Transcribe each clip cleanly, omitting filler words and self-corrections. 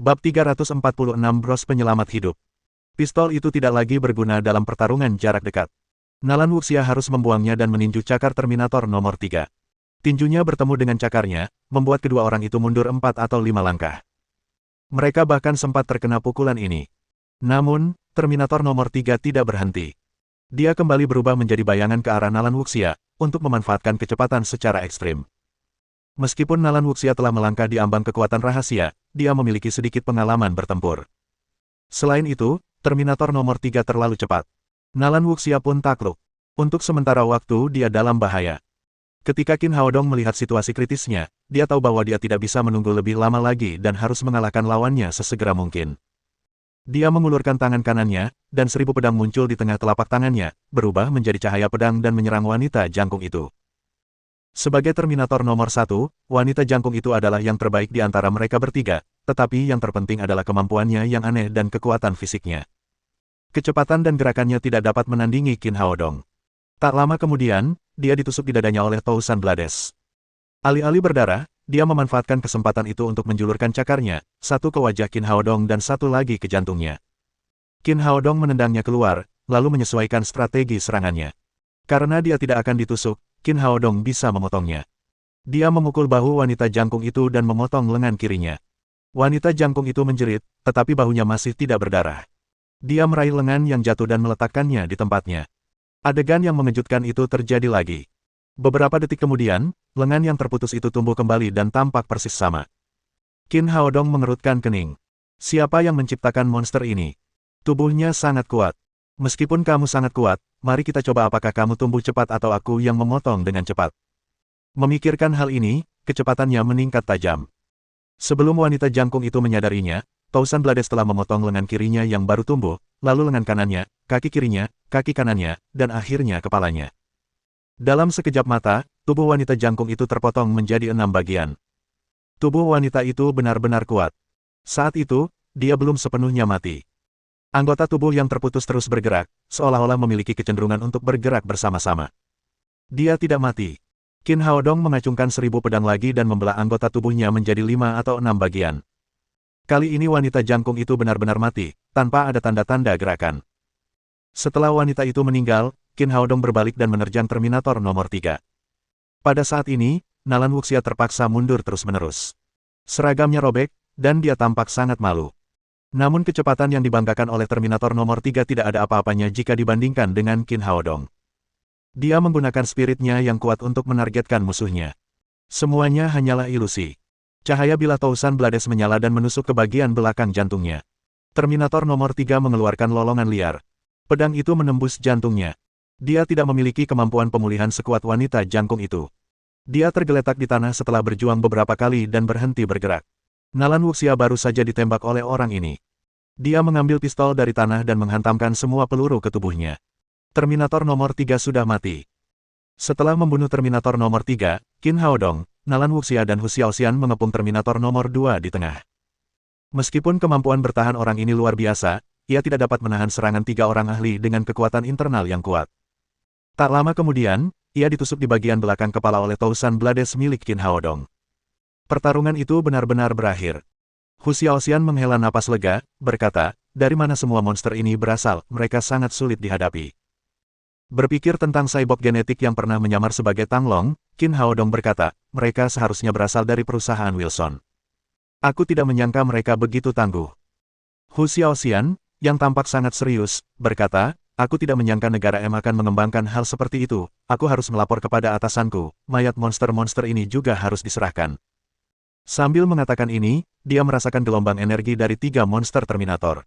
Bab 346 Bros Penyelamat Hidup. Pistol itu tidak lagi berguna dalam pertarungan jarak dekat. Nalan Wuxia harus membuangnya dan meninju cakar Terminator nomor 3. Tinjunya bertemu dengan cakarnya, membuat kedua orang itu mundur 4 atau 5 langkah. Mereka bahkan sempat terkena pukulan ini. Namun, Terminator nomor 3 tidak berhenti. Dia kembali berubah menjadi bayangan ke arah Nalan Wuxia, untuk memanfaatkan kecepatan secara ekstrim. Meskipun Nalan Wuxia telah melangkah di ambang kekuatan rahasia, dia memiliki sedikit pengalaman bertempur. Selain itu, Terminator nomor 3 terlalu cepat. Nalan Wuxia pun takluk. Untuk sementara waktu dia dalam bahaya. Ketika Qin Haodong melihat situasi kritisnya, dia tahu bahwa dia tidak bisa menunggu lebih lama lagi dan harus mengalahkan lawannya sesegera mungkin. Dia mengulurkan tangan kanannya, dan 1000 pedang muncul di tengah telapak tangannya, berubah menjadi cahaya pedang dan menyerang wanita jangkung itu. Sebagai Terminator nomor 1, wanita jangkung itu adalah yang terbaik di antara mereka bertiga, tetapi yang terpenting adalah kemampuannya yang aneh dan kekuatan fisiknya. Kecepatan dan gerakannya tidak dapat menandingi Qin Haodong. Tak lama kemudian, dia ditusuk di dadanya oleh Tousan Blades. Alih-alih berdarah, dia memanfaatkan kesempatan itu untuk menjulurkan cakarnya, satu ke wajah Qin Haodong dan satu lagi ke jantungnya. Qin Haodong menendangnya keluar, lalu menyesuaikan strategi serangannya. Karena dia tidak akan ditusuk, Qin Haodong bisa memotongnya. Dia memukul bahu wanita jangkung itu dan memotong lengan kirinya. Wanita jangkung itu menjerit, tetapi bahunya masih tidak berdarah. Dia meraih lengan yang jatuh dan meletakkannya di tempatnya. Adegan yang mengejutkan itu terjadi lagi. Beberapa detik kemudian, lengan yang terputus itu tumbuh kembali dan tampak persis sama. Qin Haodong mengerutkan kening. Siapa yang menciptakan monster ini? Tubuhnya sangat kuat. Meskipun kamu sangat kuat, mari kita coba apakah kamu tumbuh cepat atau aku yang memotong dengan cepat. Memikirkan hal ini, kecepatannya meningkat tajam. Sebelum wanita jangkung itu menyadarinya, Tousan Blades telah memotong lengan kirinya yang baru tumbuh, lalu lengan kanannya, kaki kirinya, kaki kanannya, dan akhirnya kepalanya. Dalam sekejap mata, tubuh wanita jangkung itu terpotong menjadi 6 bagian. Tubuh wanita itu benar-benar kuat. Saat itu, dia belum sepenuhnya mati. Anggota tubuh yang terputus terus bergerak, seolah-olah memiliki kecenderungan untuk bergerak bersama-sama. Dia tidak mati. Qin Haodong mengacungkan 1000 pedang lagi dan membelah anggota tubuhnya menjadi 5 atau 6 bagian. Kali ini wanita jangkung itu benar-benar mati, tanpa ada tanda-tanda gerakan. Setelah wanita itu meninggal, Qin Haodong berbalik dan menerjang Terminator nomor 3. Pada saat ini, Nalan Wuxia terpaksa mundur terus-menerus. Seragamnya robek, dan dia tampak sangat malu. Namun kecepatan yang dibanggakan oleh Terminator nomor 3 tidak ada apa-apanya jika dibandingkan dengan Qin Haodong. Dia menggunakan spiritnya yang kuat untuk menargetkan musuhnya. Semuanya hanyalah ilusi. Cahaya bilah Tousan Blades menyala dan menusuk ke bagian belakang jantungnya. Terminator nomor 3 mengeluarkan lolongan liar. Pedang itu menembus jantungnya. Dia tidak memiliki kemampuan pemulihan sekuat wanita jangkung itu. Dia tergeletak di tanah setelah berjuang beberapa kali dan berhenti bergerak. Nalan Wuxia baru saja ditembak oleh orang ini. Dia mengambil pistol dari tanah dan menghantamkan semua peluru ke tubuhnya. Terminator nomor 3 sudah mati. Setelah membunuh Terminator nomor 3, Qin Haodong, Nalan Wuxia dan Hu Xiaoxian mengepung Terminator nomor 2 di tengah. Meskipun kemampuan bertahan orang ini luar biasa, ia tidak dapat menahan serangan 3 orang ahli dengan kekuatan internal yang kuat. Tak lama kemudian, ia ditusuk di bagian belakang kepala oleh Tousan Blades milik Qin Haodong. Pertarungan itu benar-benar berakhir. Hu Xiaoxian menghela napas lega, berkata, dari mana semua monster ini berasal, mereka sangat sulit dihadapi. Berpikir tentang cyborg genetik yang pernah menyamar sebagai Tang Long, Qin Haodong berkata, mereka seharusnya berasal dari perusahaan Wilson. Aku tidak menyangka mereka begitu tangguh. Hu Xiaoxian, yang tampak sangat serius, berkata, aku tidak menyangka negara M akan mengembangkan hal seperti itu, aku harus melapor kepada atasanku, mayat monster-monster ini juga harus diserahkan. Sambil mengatakan ini, dia merasakan gelombang energi dari 3 monster Terminator.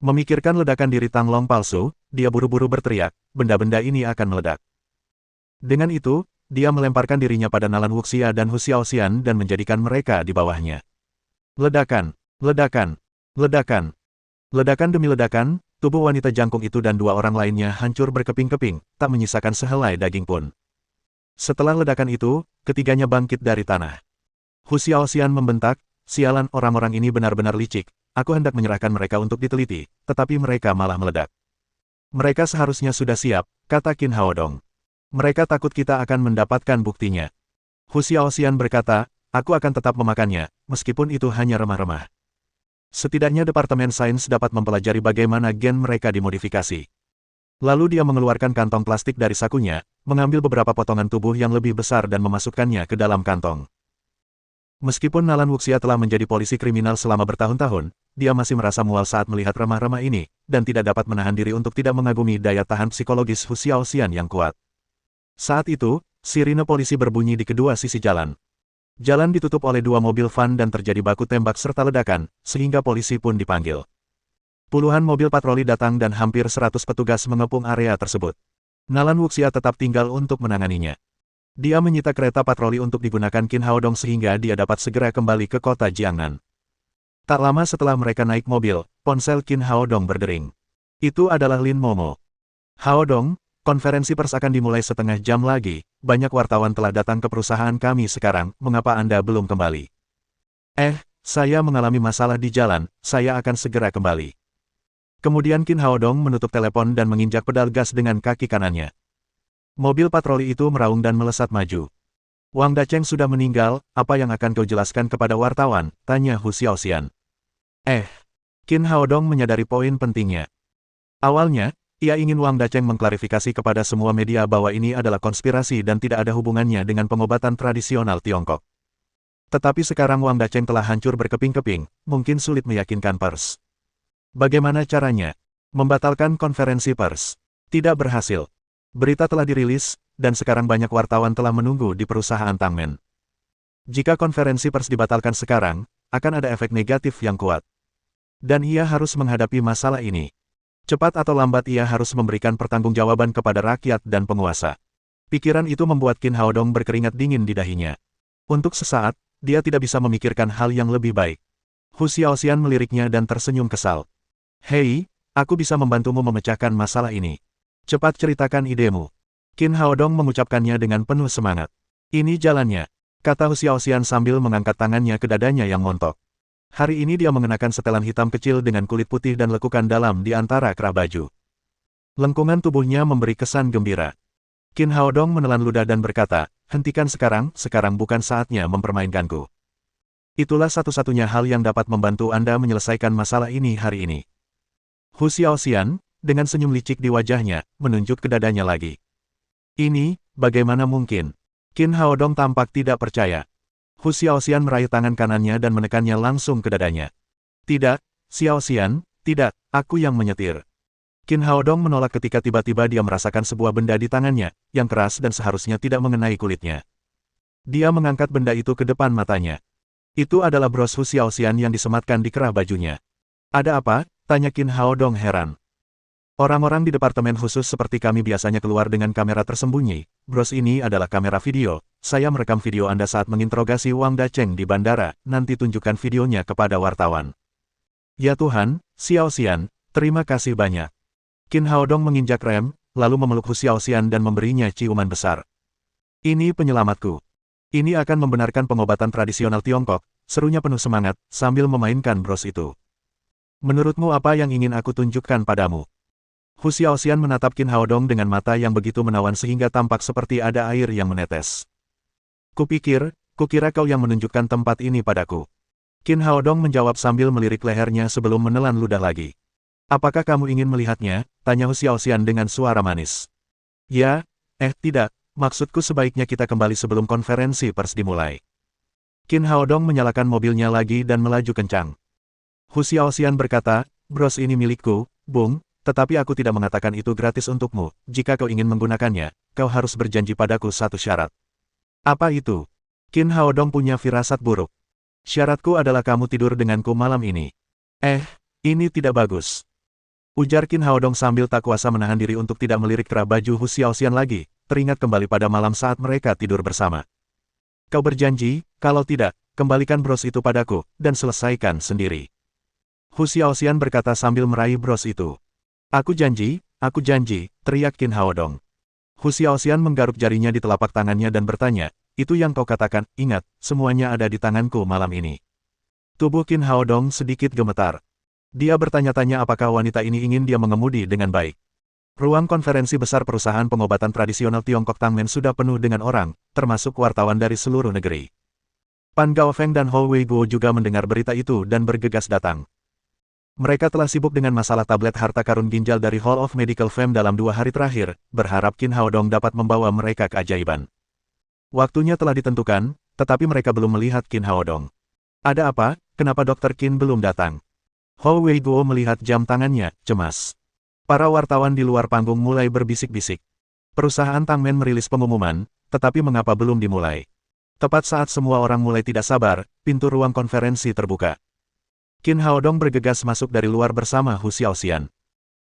Memikirkan ledakan diri Tang Long palsu, dia buru-buru berteriak, benda-benda ini akan meledak. Dengan itu, dia melemparkan dirinya pada Nalan Wuxia dan Hu Xiaoxian dan menjadikan mereka di bawahnya. Ledakan, ledakan, ledakan. Ledakan demi ledakan, tubuh wanita jangkung itu dan 2 orang lainnya hancur berkeping-keping, tak menyisakan sehelai daging pun. Setelah ledakan itu, ketiganya bangkit dari tanah. Hu Xiaoxian membentak, sialan orang-orang ini benar-benar licik, aku hendak menyerahkan mereka untuk diteliti, tetapi mereka malah meledak. Mereka seharusnya sudah siap, kata Qin Haodong. Mereka takut kita akan mendapatkan buktinya. Hu Xiaoxian berkata, aku akan tetap memakannya, meskipun itu hanya remah-remah. Setidaknya Departemen Sains dapat mempelajari bagaimana gen mereka dimodifikasi. Lalu dia mengeluarkan kantong plastik dari sakunya, mengambil beberapa potongan tubuh yang lebih besar dan memasukkannya ke dalam kantong. Meskipun Nalan Wuxia telah menjadi polisi kriminal selama bertahun-tahun, dia masih merasa mual saat melihat remah-remah ini, dan tidak dapat menahan diri untuk tidak mengagumi daya tahan psikologis Hu Xiaoxian yang kuat. Saat itu, sirine polisi berbunyi di kedua sisi jalan. Jalan ditutup oleh dua mobil van dan terjadi baku tembak serta ledakan, sehingga polisi pun dipanggil. Puluhan mobil patroli datang dan hampir 100 petugas mengepung area tersebut. Nalan Wuxia tetap tinggal untuk menanganinya. Dia menyita kereta patroli untuk digunakan Qin Haodong sehingga dia dapat segera kembali ke kota Jiangnan. Tak lama setelah mereka naik mobil, ponsel Qin Haodong berdering. Itu adalah Lin Momo. Haodong, konferensi pers akan dimulai setengah jam lagi, banyak wartawan telah datang ke perusahaan kami sekarang, mengapa Anda belum kembali? Saya mengalami masalah di jalan, saya akan segera kembali. Kemudian Qin Haodong menutup telepon dan menginjak pedal gas dengan kaki kanannya. Mobil patroli itu meraung dan melesat maju. Wang Dacheng sudah meninggal, apa yang akan kau jelaskan kepada wartawan? Tanya Hu Xiaoxian. Qin Haodong menyadari poin pentingnya. Awalnya, ia ingin Wang Dacheng mengklarifikasi kepada semua media bahwa ini adalah konspirasi dan tidak ada hubungannya dengan pengobatan tradisional Tiongkok. Tetapi sekarang Wang Dacheng telah hancur berkeping-keping, mungkin sulit meyakinkan pers. Bagaimana caranya? Membatalkan konferensi pers. Tidak berhasil. Berita telah dirilis, dan sekarang banyak wartawan telah menunggu di perusahaan Tangmen. Jika konferensi pers dibatalkan sekarang, akan ada efek negatif yang kuat. Dan ia harus menghadapi masalah ini. Cepat atau lambat ia harus memberikan pertanggungjawaban kepada rakyat dan penguasa. Pikiran itu membuat Qin Haodong berkeringat dingin di dahinya. Untuk sesaat, dia tidak bisa memikirkan hal yang lebih baik. Hu Xiaoxian meliriknya dan tersenyum kesal. Hei, aku bisa membantumu memecahkan masalah ini. Cepat ceritakan idemu. Qin Haodong mengucapkannya dengan penuh semangat. Ini jalannya, kata Hu Xiaoxian sambil mengangkat tangannya ke dadanya yang montok. Hari ini dia mengenakan setelan hitam kecil dengan kulit putih dan lekukan dalam di antara kerah baju. Lengkungan tubuhnya memberi kesan gembira. Qin Haodong menelan ludah dan berkata, hentikan sekarang bukan saatnya mempermainkanku. Itulah satu-satunya hal yang dapat membantu Anda menyelesaikan masalah ini hari ini. Hu Xiaoxian, dengan senyum licik di wajahnya, menunjuk ke dadanya lagi. Ini, bagaimana mungkin? Qin Haodong tampak tidak percaya. Hu Xiaoxian meraih tangan kanannya dan menekannya langsung ke dadanya. Tidak, Xiaoxian, tidak, aku yang menyetir. Qin Haodong menolak ketika tiba-tiba dia merasakan sebuah benda di tangannya, yang keras dan seharusnya tidak mengenai kulitnya. Dia mengangkat benda itu ke depan matanya. Itu adalah bros Hu Xiaoxian yang disematkan di kerah bajunya. Ada apa? Tanya Qin Haodong heran. Orang-orang di departemen khusus seperti kami biasanya keluar dengan kamera tersembunyi. Bros ini adalah kamera video. Saya merekam video Anda saat menginterogasi Wang Dacheng di bandara, nanti tunjukkan videonya kepada wartawan. Ya Tuhan, Xiaoxian, terima kasih banyak. Qin Haodong menginjak rem, lalu memeluk Hu Xiaoxian dan memberinya ciuman besar. Ini penyelamatku. Ini akan membenarkan pengobatan tradisional Tiongkok, serunya penuh semangat, sambil memainkan bros itu. Menurutmu apa yang ingin aku tunjukkan padamu? Hu Xiaoxian menatap Qin Haodong dengan mata yang begitu menawan sehingga tampak seperti ada air yang menetes. Kukira kau yang menunjukkan tempat ini padaku. Qin Haodong menjawab sambil melirik lehernya sebelum menelan ludah lagi. Apakah kamu ingin melihatnya? Tanya Hu Xiaoxian dengan suara manis. Ya, tidak, maksudku sebaiknya kita kembali sebelum konferensi pers dimulai. Qin Haodong menyalakan mobilnya lagi dan melaju kencang. Hu Xiaoxian berkata, bros ini milikku, Bung. Tetapi aku tidak mengatakan itu gratis untukmu. Jika kau ingin menggunakannya, kau harus berjanji padaku satu syarat. Apa itu? Qin Haodong punya firasat buruk. Syaratku adalah kamu tidur denganku malam ini. Ini tidak bagus. Ujar Qin Haodong sambil tak kuasa menahan diri untuk tidak melirik kerah baju Hu Xiaoxian lagi, teringat kembali pada malam saat mereka tidur bersama. Kau berjanji, kalau tidak, kembalikan bros itu padaku, dan selesaikan sendiri. Hu Xiaoxian berkata sambil meraih bros itu. Aku janji, teriak Qin Haodong. Hu Xiaoxian menggaruk jarinya di telapak tangannya dan bertanya, itu yang kau katakan, ingat, semuanya ada di tanganku malam ini. Tubuh Qin Haodong sedikit gemetar. Dia bertanya-tanya apakah wanita ini ingin dia mengemudi dengan baik. Ruang konferensi besar perusahaan pengobatan tradisional Tiongkok Tangmen sudah penuh dengan orang, termasuk wartawan dari seluruh negeri. Pan Gaofeng dan Hou Weiguo juga mendengar berita itu dan bergegas datang. Mereka telah sibuk dengan masalah tablet harta karun ginjal dari Hall of Medical Fame dalam 2 hari terakhir, berharap Qin Haodong dapat membawa mereka keajaiban. Waktunya telah ditentukan, tetapi mereka belum melihat Qin Haodong. Ada apa? Kenapa Dr. Qin belum datang? Hou Weiguo melihat jam tangannya, cemas. Para wartawan di luar panggung mulai berbisik-bisik. Perusahaan Tangmen merilis pengumuman, tetapi mengapa belum dimulai? Tepat saat semua orang mulai tidak sabar, pintu ruang konferensi terbuka. Qin Haodong bergegas masuk dari luar bersama Hu Xiaoxian.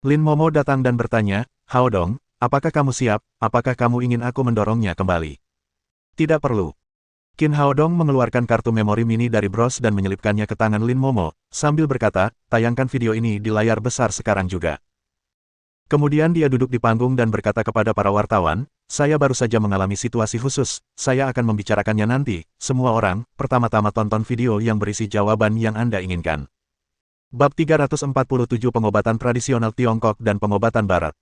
Lin Momo datang dan bertanya, "Haodong, apakah kamu siap? Apakah kamu ingin aku mendorongnya kembali?" "Tidak perlu." Qin Haodong mengeluarkan kartu memori mini dari bros dan menyelipkannya ke tangan Lin Momo, sambil berkata, "Tayangkan video ini di layar besar sekarang juga." Kemudian dia duduk di panggung dan berkata kepada para wartawan, "Saya baru saja mengalami situasi khusus, saya akan membicarakannya nanti. Semua orang, pertama-tama tonton video yang berisi jawaban yang Anda inginkan." Bab 347 Pengobatan Tradisional Tiongkok dan Pengobatan Barat.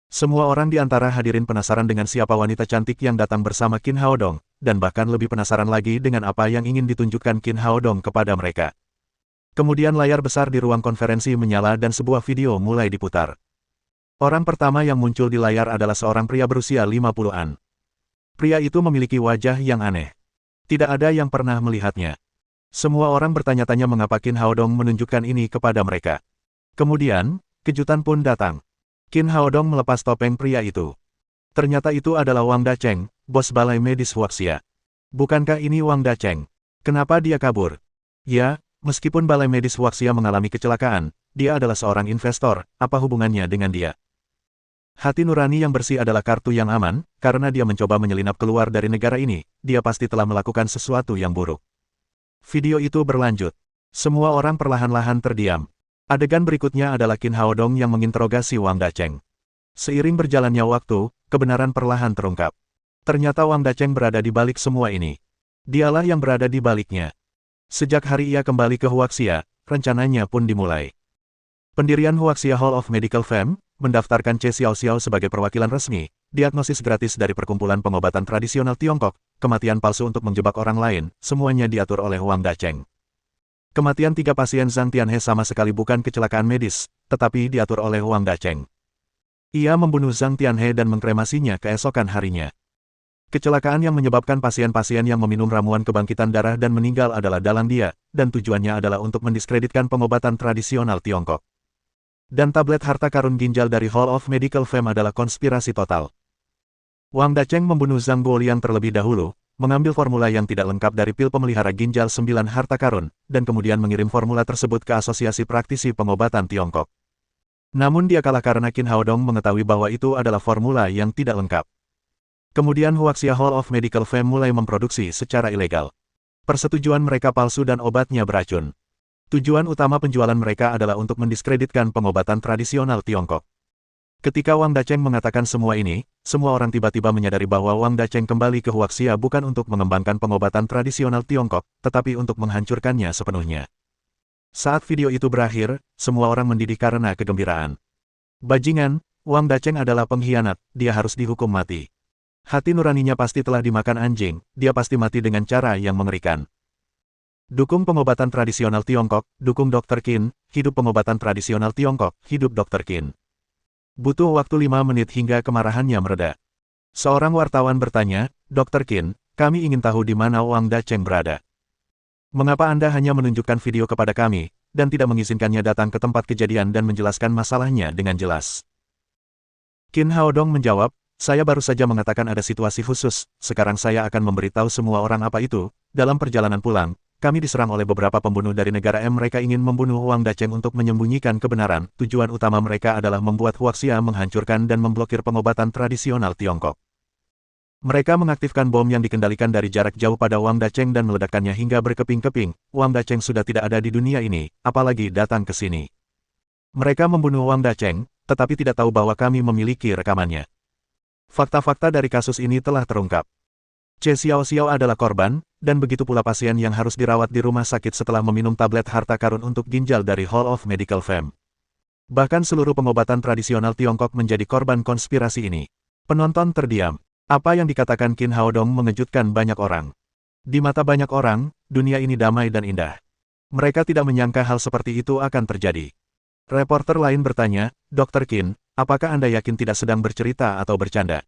Semua orang di antara hadirin penasaran dengan siapa wanita cantik yang datang bersama Qin Haodong, dan bahkan lebih penasaran lagi dengan apa yang ingin ditunjukkan Qin Haodong kepada mereka. Kemudian layar besar di ruang konferensi menyala dan sebuah video mulai diputar. Orang pertama yang muncul di layar adalah seorang pria berusia 50-an. Pria itu memiliki wajah yang aneh. Tidak ada yang pernah melihatnya. Semua orang bertanya-tanya mengapa Qin Haodong menunjukkan ini kepada mereka. Kemudian, kejutan pun datang. Qin Haodong melepas topeng pria itu. Ternyata itu adalah Wang Dacheng, bos balai medis Huaxia. Bukankah ini Wang Dacheng? Kenapa dia kabur? Ya, meskipun balai medis Huaxia mengalami kecelakaan, dia adalah seorang investor, apa hubungannya dengan dia? Hati nurani yang bersih adalah kartu yang aman, karena dia mencoba menyelinap keluar dari negara ini, dia pasti telah melakukan sesuatu yang buruk. Video itu berlanjut. Semua orang perlahan-lahan terdiam. Adegan berikutnya adalah Qin Haodong yang menginterogasi Wang Dacheng. Seiring berjalannya waktu, kebenaran perlahan terungkap. Ternyata Wang Dacheng berada di balik semua ini. Dialah yang berada di baliknya. Sejak hari ia kembali ke Huaxia, rencananya pun dimulai. Pendirian Huaxia Hall of Medical Fame, mendaftarkan Che Xiaoxiao sebagai perwakilan resmi, diagnosis gratis dari Perkumpulan Pengobatan Tradisional Tiongkok, kematian palsu untuk menjebak orang lain, semuanya diatur oleh Wang Dacheng. Kematian 3 pasien Zhang Tianhe sama sekali bukan kecelakaan medis, tetapi diatur oleh Wang Dacheng. Ia membunuh Zhang Tianhe dan mengkremasinya keesokan harinya. Kecelakaan yang menyebabkan pasien-pasien yang meminum ramuan kebangkitan darah dan meninggal adalah dalang dia, dan tujuannya adalah untuk mendiskreditkan pengobatan tradisional Tiongkok. Dan tablet harta karun ginjal dari Hall of Medical Fame adalah konspirasi total. Wang Dacheng membunuh Zhang Guoliang terlebih dahulu, mengambil formula yang tidak lengkap dari pil pemelihara ginjal 9 harta karun, dan kemudian mengirim formula tersebut ke Asosiasi Praktisi Pengobatan Tiongkok. Namun dia kalah karena Qin Haodong mengetahui bahwa itu adalah formula yang tidak lengkap. Kemudian Huaxia Hall of Medical Fame mulai memproduksi secara ilegal. Persetujuan mereka palsu dan obatnya beracun. Tujuan utama penjualan mereka adalah untuk mendiskreditkan pengobatan tradisional Tiongkok. Ketika Wang Dacheng mengatakan semua ini, semua orang tiba-tiba menyadari bahwa Wang Dacheng kembali ke Huaxia bukan untuk mengembangkan pengobatan tradisional Tiongkok, tetapi untuk menghancurkannya sepenuhnya. Saat video itu berakhir, semua orang mendidih karena kegembiraan. Bajingan, Wang Dacheng adalah pengkhianat, dia harus dihukum mati. Hati nuraninya pasti telah dimakan anjing, dia pasti mati dengan cara yang mengerikan. Dukung pengobatan tradisional Tiongkok, dukung Dr. Qin, hidup pengobatan tradisional Tiongkok, hidup Dr. Qin. Butuh waktu 5 menit hingga kemarahannya mereda. Seorang wartawan bertanya, "Dr. Qin, kami ingin tahu di mana Wang Dacheng berada. Mengapa Anda hanya menunjukkan video kepada kami, dan tidak mengizinkannya datang ke tempat kejadian dan menjelaskan masalahnya dengan jelas?" Qin Haodong menjawab, "Saya baru saja mengatakan ada situasi khusus, sekarang saya akan memberitahu semua orang apa itu. Dalam perjalanan pulang, kami diserang oleh beberapa pembunuh dari negara M. Mereka ingin membunuh Wang Dacheng untuk menyembunyikan kebenaran. Tujuan utama mereka adalah membuat Huaxia menghancurkan dan memblokir pengobatan tradisional Tiongkok. Mereka mengaktifkan bom yang dikendalikan dari jarak jauh pada Wang Dacheng dan meledakkannya hingga berkeping-keping. Wang Dacheng sudah tidak ada di dunia ini, apalagi datang ke sini. Mereka membunuh Wang Dacheng, tetapi tidak tahu bahwa kami memiliki rekamannya. Fakta-fakta dari kasus ini telah terungkap. Che Xiaoxiao adalah korban, dan begitu pula pasien yang harus dirawat di rumah sakit setelah meminum tablet harta karun untuk ginjal dari Hall of Medical Fame. Bahkan seluruh pengobatan tradisional Tiongkok menjadi korban konspirasi ini. Penonton terdiam. Apa yang dikatakan Qin Haodong mengejutkan banyak orang. Di mata banyak orang, dunia ini damai dan indah. Mereka tidak menyangka hal seperti itu akan terjadi. Reporter lain bertanya, Dr. Qin, apakah Anda yakin tidak sedang bercerita atau bercanda?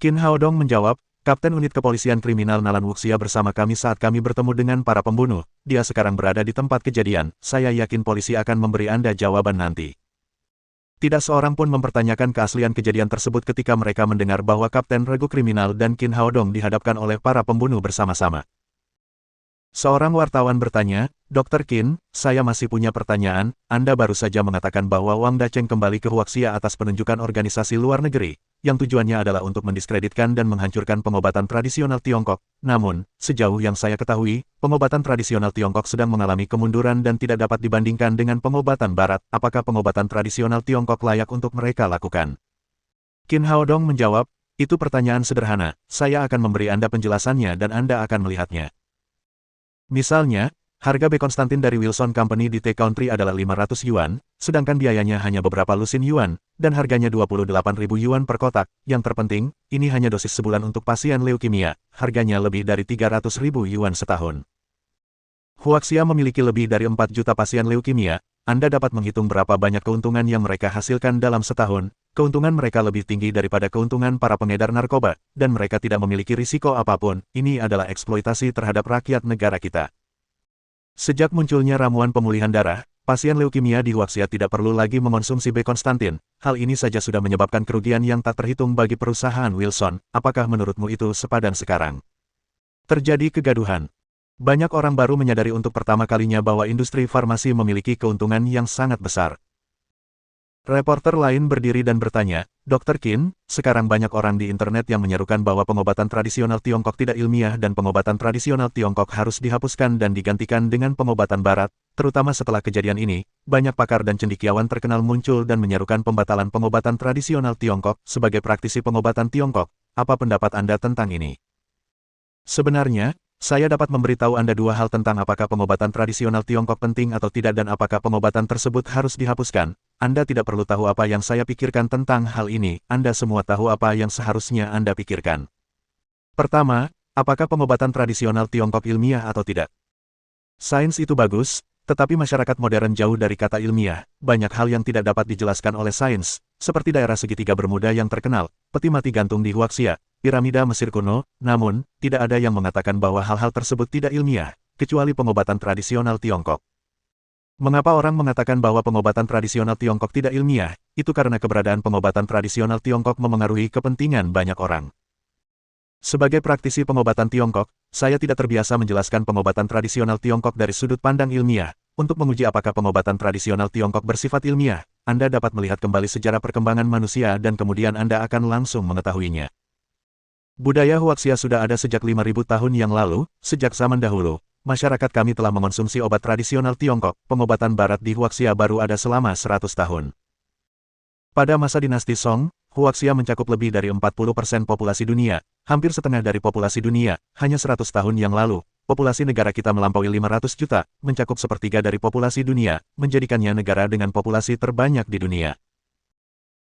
Qin Haodong menjawab, Kapten Unit Kepolisian Kriminal Nalan Wuxia bersama kami saat kami bertemu dengan para pembunuh. Dia sekarang berada di tempat kejadian. Saya yakin polisi akan memberi Anda jawaban nanti. Tidak seorang pun mempertanyakan keaslian kejadian tersebut ketika mereka mendengar bahwa Kapten Regu Kriminal dan Qin Haodong dihadapkan oleh para pembunuh bersama-sama. Seorang wartawan bertanya, Dr. Qin, saya masih punya pertanyaan, Anda baru saja mengatakan bahwa Wang Dacheng kembali ke Huaxia atas penunjukan organisasi luar negeri, yang tujuannya adalah untuk mendiskreditkan dan menghancurkan pengobatan tradisional Tiongkok. Namun, sejauh yang saya ketahui, pengobatan tradisional Tiongkok sedang mengalami kemunduran dan tidak dapat dibandingkan dengan pengobatan Barat. Apakah pengobatan tradisional Tiongkok layak untuk mereka lakukan? Qin Haodong menjawab, itu pertanyaan sederhana, saya akan memberi Anda penjelasannya dan Anda akan melihatnya. Misalnya, harga B Konstantin dari Wilson Company di T-Country adalah 500 yuan, sedangkan biayanya hanya beberapa lusin yuan, dan harganya 28.000 yuan per kotak. Yang terpenting, ini hanya dosis sebulan untuk pasien leukemia, harganya lebih dari 300.000 yuan setahun. Huaxia memiliki lebih dari 4 juta pasien leukemia, Anda dapat menghitung berapa banyak keuntungan yang mereka hasilkan dalam setahun. Keuntungan mereka lebih tinggi daripada keuntungan para pengedar narkoba, dan mereka tidak memiliki risiko apapun. Ini adalah eksploitasi terhadap rakyat negara kita. Sejak munculnya ramuan pemulihan darah, pasien leukemia di Huaxia tidak perlu lagi mengonsumsi B Konstantin. Hal ini saja sudah menyebabkan kerugian yang tak terhitung bagi perusahaan Wilson. Apakah menurutmu itu sepadan sekarang? Terjadi kegaduhan. Banyak orang baru menyadari untuk pertama kalinya bahwa industri farmasi memiliki keuntungan yang sangat besar. Reporter lain berdiri dan bertanya, Dr. Qin, sekarang banyak orang di internet yang menyerukan bahwa pengobatan tradisional Tiongkok tidak ilmiah dan pengobatan tradisional Tiongkok harus dihapuskan dan digantikan dengan pengobatan Barat. Terutama setelah kejadian ini, banyak pakar dan cendekiawan terkenal muncul dan menyerukan pembatalan pengobatan tradisional Tiongkok. Sebagai praktisi pengobatan Tiongkok, apa pendapat Anda tentang ini? Sebenarnya, saya dapat memberitahu Anda dua hal tentang apakah pengobatan tradisional Tiongkok penting atau tidak dan apakah pengobatan tersebut harus dihapuskan. Anda tidak perlu tahu apa yang saya pikirkan tentang hal ini, Anda semua tahu apa yang seharusnya Anda pikirkan. Pertama, apakah pengobatan tradisional Tiongkok ilmiah atau tidak? Sains itu bagus, tetapi masyarakat modern jauh dari kata ilmiah. Banyak hal yang tidak dapat dijelaskan oleh sains, seperti daerah segitiga Bermuda yang terkenal, peti mati gantung di Huaxia, piramida Mesir kuno, namun, tidak ada yang mengatakan bahwa hal-hal tersebut tidak ilmiah, kecuali pengobatan tradisional Tiongkok. Mengapa orang mengatakan bahwa pengobatan tradisional Tiongkok tidak ilmiah? Itu karena keberadaan pengobatan tradisional Tiongkok memengaruhi kepentingan banyak orang. Sebagai praktisi pengobatan Tiongkok, saya tidak terbiasa menjelaskan pengobatan tradisional Tiongkok dari sudut pandang ilmiah. Untuk menguji apakah pengobatan tradisional Tiongkok bersifat ilmiah, Anda dapat melihat kembali sejarah perkembangan manusia dan kemudian Anda akan langsung mengetahuinya. Budaya Huaxia sudah ada sejak 5.000 tahun yang lalu, sejak zaman dahulu. Masyarakat kami telah mengonsumsi obat tradisional Tiongkok, pengobatan Barat di Huaxia baru ada selama 100 tahun. Pada masa dinasti Song, Huaxia mencakup lebih dari 40% populasi dunia, hampir setengah dari populasi dunia. Hanya 100 tahun yang lalu, populasi negara kita melampaui 500 juta, mencakup sepertiga dari populasi dunia, menjadikannya negara dengan populasi terbanyak di dunia.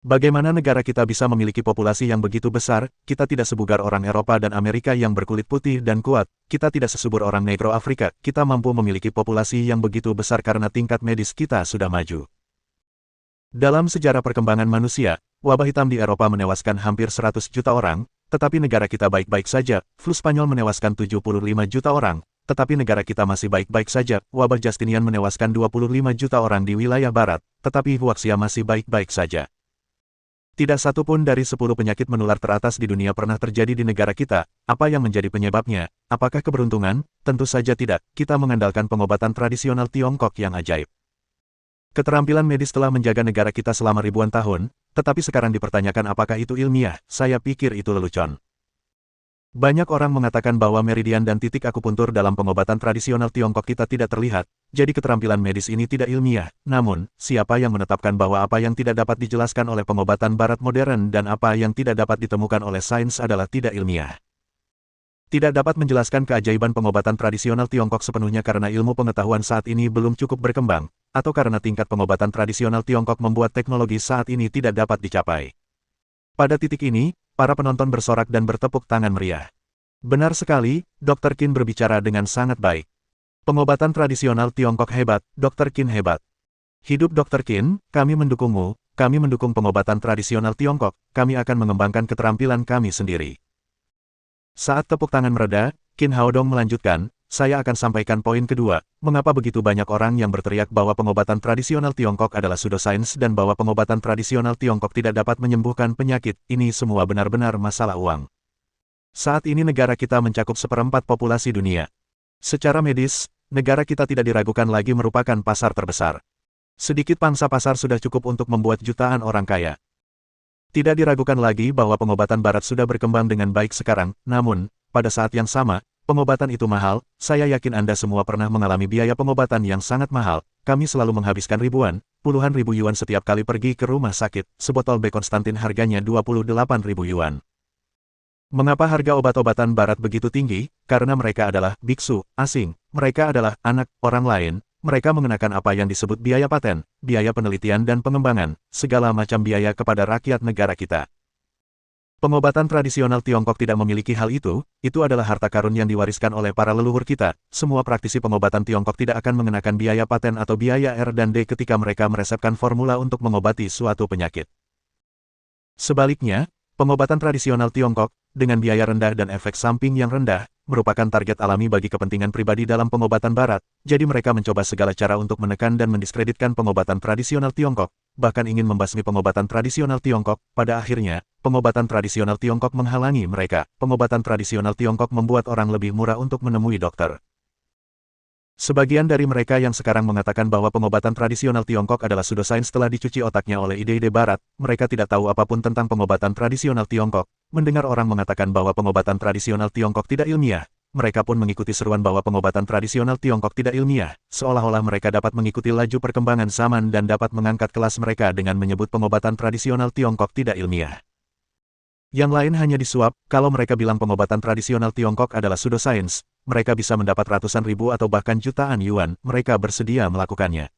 Bagaimana negara kita bisa memiliki populasi yang begitu besar? Kita tidak sebugar orang Eropa dan Amerika yang berkulit putih dan kuat. Kita tidak sesubur orang Negro Afrika. Kita mampu memiliki populasi yang begitu besar karena tingkat medis kita sudah maju. Dalam sejarah perkembangan manusia, wabah hitam di Eropa menewaskan hampir 100 juta orang, tetapi negara kita baik-baik saja. Flu Spanyol menewaskan 75 juta orang, tetapi negara kita masih baik-baik saja. Wabah Justinian menewaskan 25 juta orang di wilayah barat, tetapi Huaxia masih baik-baik saja. Tidak satu pun dari 10 penyakit menular teratas di dunia pernah terjadi di negara kita. Apa yang menjadi penyebabnya? Apakah keberuntungan? Tentu saja tidak. Kita mengandalkan pengobatan tradisional Tiongkok yang ajaib. Keterampilan medis telah menjaga negara kita selama ribuan tahun, tetapi sekarang dipertanyakan apakah itu ilmiah. Saya pikir itu lelucon. Banyak orang mengatakan bahwa meridian dan titik akupuntur dalam pengobatan tradisional Tiongkok kita tidak terlihat, jadi keterampilan medis ini tidak ilmiah. Namun, siapa yang menetapkan bahwa apa yang tidak dapat dijelaskan oleh pengobatan barat modern dan apa yang tidak dapat ditemukan oleh sains adalah tidak ilmiah? Tidak dapat menjelaskan keajaiban pengobatan tradisional Tiongkok sepenuhnya karena ilmu pengetahuan saat ini belum cukup berkembang, atau karena tingkat pengobatan tradisional Tiongkok membuat teknologi saat ini tidak dapat dicapai. Pada titik ini, para penonton bersorak dan bertepuk tangan meriah. Benar sekali, Dr. Qin berbicara dengan sangat baik. Pengobatan tradisional Tiongkok hebat, Dr. Qin hebat. Hidup Dr. Qin, kami mendukungmu, kami mendukung pengobatan tradisional Tiongkok, kami akan mengembangkan keterampilan kami sendiri. Saat tepuk tangan mereda, Qin Haodong melanjutkan, saya akan sampaikan poin kedua, mengapa begitu banyak orang yang berteriak bahwa pengobatan tradisional Tiongkok adalah pseudosains dan bahwa pengobatan tradisional Tiongkok tidak dapat menyembuhkan penyakit, ini semua benar-benar masalah uang. Saat ini negara kita mencakup seperempat populasi dunia. Secara medis, negara kita tidak diragukan lagi merupakan pasar terbesar. Sedikit pangsa pasar sudah cukup untuk membuat jutaan orang kaya. Tidak diragukan lagi bahwa pengobatan barat sudah berkembang dengan baik sekarang, namun, pada saat yang sama, pengobatan itu mahal, saya yakin Anda semua pernah mengalami biaya pengobatan yang sangat mahal, kami selalu menghabiskan ribuan, puluhan ribu yuan setiap kali pergi ke rumah sakit, sebotol B Konstantin harganya 28.000 yuan. Mengapa harga obat-obatan barat begitu tinggi? Karena mereka adalah biksu, asing, mereka adalah anak orang lain, mereka mengenakan apa yang disebut biaya paten, biaya penelitian dan pengembangan, segala macam biaya kepada rakyat negara kita. Pengobatan tradisional Tiongkok tidak memiliki hal itu adalah harta karun yang diwariskan oleh para leluhur kita. Semua praktisi pengobatan Tiongkok tidak akan mengenakan biaya paten atau biaya R&D ketika mereka meresepkan formula untuk mengobati suatu penyakit. Sebaliknya, pengobatan tradisional Tiongkok, dengan biaya rendah dan efek samping yang rendah, merupakan target alami bagi kepentingan pribadi dalam pengobatan barat, jadi mereka mencoba segala cara untuk menekan dan mendiskreditkan pengobatan tradisional Tiongkok, bahkan ingin membasmi pengobatan tradisional Tiongkok. Pada akhirnya, pengobatan tradisional Tiongkok menghalangi mereka. Pengobatan tradisional Tiongkok membuat orang lebih murah untuk menemui dokter. Sebagian dari mereka yang sekarang mengatakan bahwa pengobatan tradisional Tiongkok adalah pseudosains telah dicuci otaknya oleh ide-ide barat, mereka tidak tahu apapun tentang pengobatan tradisional Tiongkok. Mendengar orang mengatakan bahwa pengobatan tradisional Tiongkok tidak ilmiah, mereka pun mengikuti seruan bahwa pengobatan tradisional Tiongkok tidak ilmiah, seolah-olah mereka dapat mengikuti laju perkembangan zaman dan dapat mengangkat kelas mereka dengan menyebut pengobatan tradisional Tiongkok tidak ilmiah. Yang lain hanya disuap, kalau mereka bilang pengobatan tradisional Tiongkok adalah pseudosains, mereka bisa mendapat ratusan ribu atau bahkan jutaan yuan, mereka bersedia melakukannya.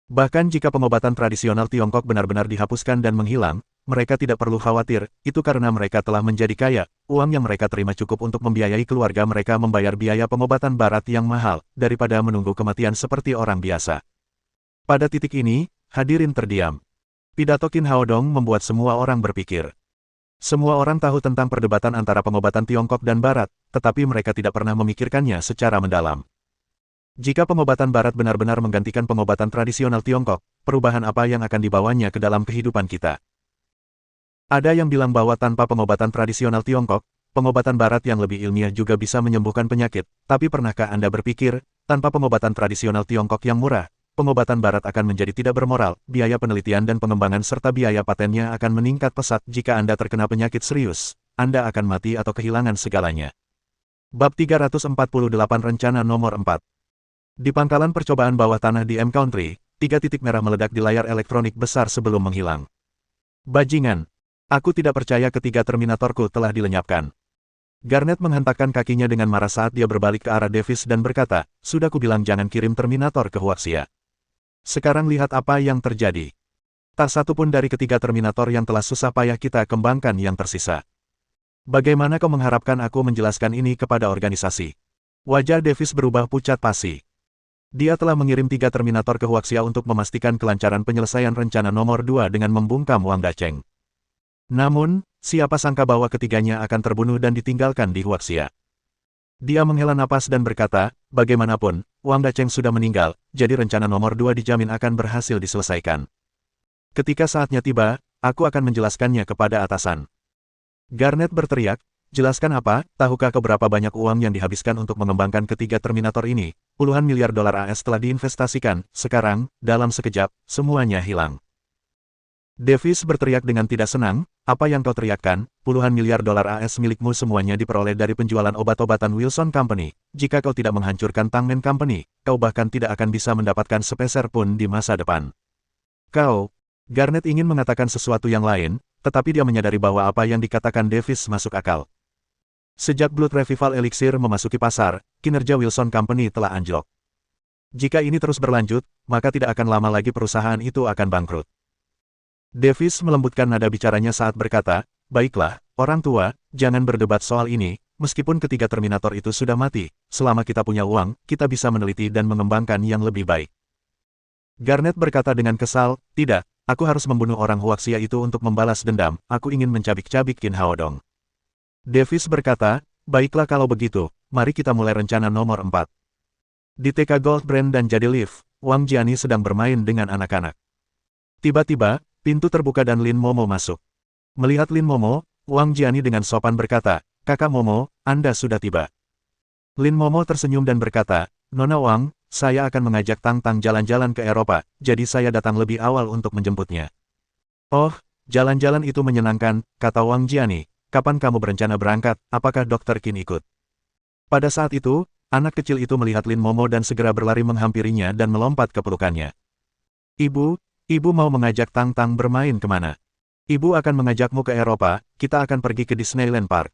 Bahkan jika pengobatan tradisional Tiongkok benar-benar dihapuskan dan menghilang, mereka tidak perlu khawatir, itu karena mereka telah menjadi kaya, uang yang mereka terima cukup untuk membiayai keluarga mereka membayar biaya pengobatan barat yang mahal, daripada menunggu kematian seperti orang biasa. Pada titik ini, hadirin terdiam. Pidato Qin Haodong membuat semua orang berpikir. Semua orang tahu tentang perdebatan antara pengobatan Tiongkok dan Barat, tetapi mereka tidak pernah memikirkannya secara mendalam. Jika pengobatan Barat benar-benar menggantikan pengobatan tradisional Tiongkok, perubahan apa yang akan dibawanya ke dalam kehidupan kita? Ada yang bilang bahwa tanpa pengobatan tradisional Tiongkok, pengobatan Barat yang lebih ilmiah juga bisa menyembuhkan penyakit, tapi pernahkah Anda berpikir, tanpa pengobatan tradisional Tiongkok yang murah, pengobatan Barat akan menjadi tidak bermoral, biaya penelitian dan pengembangan serta biaya patennya akan meningkat pesat jika Anda terkena penyakit serius, Anda akan mati atau kehilangan segalanya. Bab 348 Rencana Nomor 4. Di pangkalan percobaan bawah tanah di M Country, 3 titik merah meledak di layar elektronik besar sebelum menghilang. Bajingan! Aku tidak percaya ketiga Terminatorku telah dilenyapkan. Garnet menghentakkan kakinya dengan marah saat dia berbalik ke arah Davis dan berkata, sudah kubilang jangan kirim Terminator ke Huaxia. Sekarang lihat apa yang terjadi. Tak satu pun dari ketiga Terminator yang telah susah payah kita kembangkan yang tersisa. Bagaimana kau mengharapkan aku menjelaskan ini kepada organisasi? Wajah Davis berubah pucat pasi. Dia telah mengirim 3 Terminator ke Huaxia untuk memastikan kelancaran penyelesaian rencana nomor 2 dengan membungkam Wang Dacheng. Namun, siapa sangka bahwa ketiganya akan terbunuh dan ditinggalkan di Huaxia. Dia menghela napas dan berkata, bagaimanapun, Wang Dacheng sudah meninggal, jadi rencana nomor 2 dijamin akan berhasil diselesaikan. Ketika saatnya tiba, aku akan menjelaskannya kepada atasan. Garnet berteriak, jelaskan apa, tahukah kau berapa banyak uang yang dihabiskan untuk mengembangkan ketiga Terminator ini? Puluhan miliar dolar AS telah diinvestasikan, sekarang, dalam sekejap, semuanya hilang. Davis berteriak dengan tidak senang, apa yang kau teriakkan, puluhan miliar dolar AS milikmu semuanya diperoleh dari penjualan obat-obatan Wilson Company. Jika kau tidak menghancurkan Tangmen Company, kau bahkan tidak akan bisa mendapatkan sepeser pun di masa depan. Garnet ingin mengatakan sesuatu yang lain, tetapi dia menyadari bahwa apa yang dikatakan Davis masuk akal. Sejak Blood Revival Elixir memasuki pasar, kinerja Wilson Company telah anjlok. Jika ini terus berlanjut, maka tidak akan lama lagi perusahaan itu akan bangkrut. Davis melembutkan nada bicaranya saat berkata, baiklah, orang tua, jangan berdebat soal ini, meskipun ketiga Terminator itu sudah mati, selama kita punya uang, kita bisa meneliti dan mengembangkan yang lebih baik. Garnet berkata dengan kesal, tidak, aku harus membunuh orang Huaxia itu untuk membalas dendam, aku ingin mencabik-cabik Qin Haodong. Davis berkata, baiklah kalau begitu, mari kita mulai rencana nomor 4. Di TK Gold Brand dan Jadi Lift, Wang Jiani sedang bermain dengan anak-anak. Tiba-tiba, pintu terbuka dan Lin Momo masuk. Melihat Lin Momo, Wang Jiani dengan sopan berkata, Kakak Momo, Anda sudah tiba. Lin Momo tersenyum dan berkata, Nona Wang, saya akan mengajak Tang Tang jalan-jalan ke Eropa, jadi saya datang lebih awal untuk menjemputnya. Oh, jalan-jalan itu menyenangkan, kata Wang Jiani. Kapan kamu berencana berangkat, apakah Dr. Qin ikut? Pada saat itu, anak kecil itu melihat Lin Momo dan segera berlari menghampirinya dan melompat ke pelukannya. Ibu mau mengajak Tang Tang bermain kemana? Ibu akan mengajakmu ke Eropa, kita akan pergi ke Disneyland Park.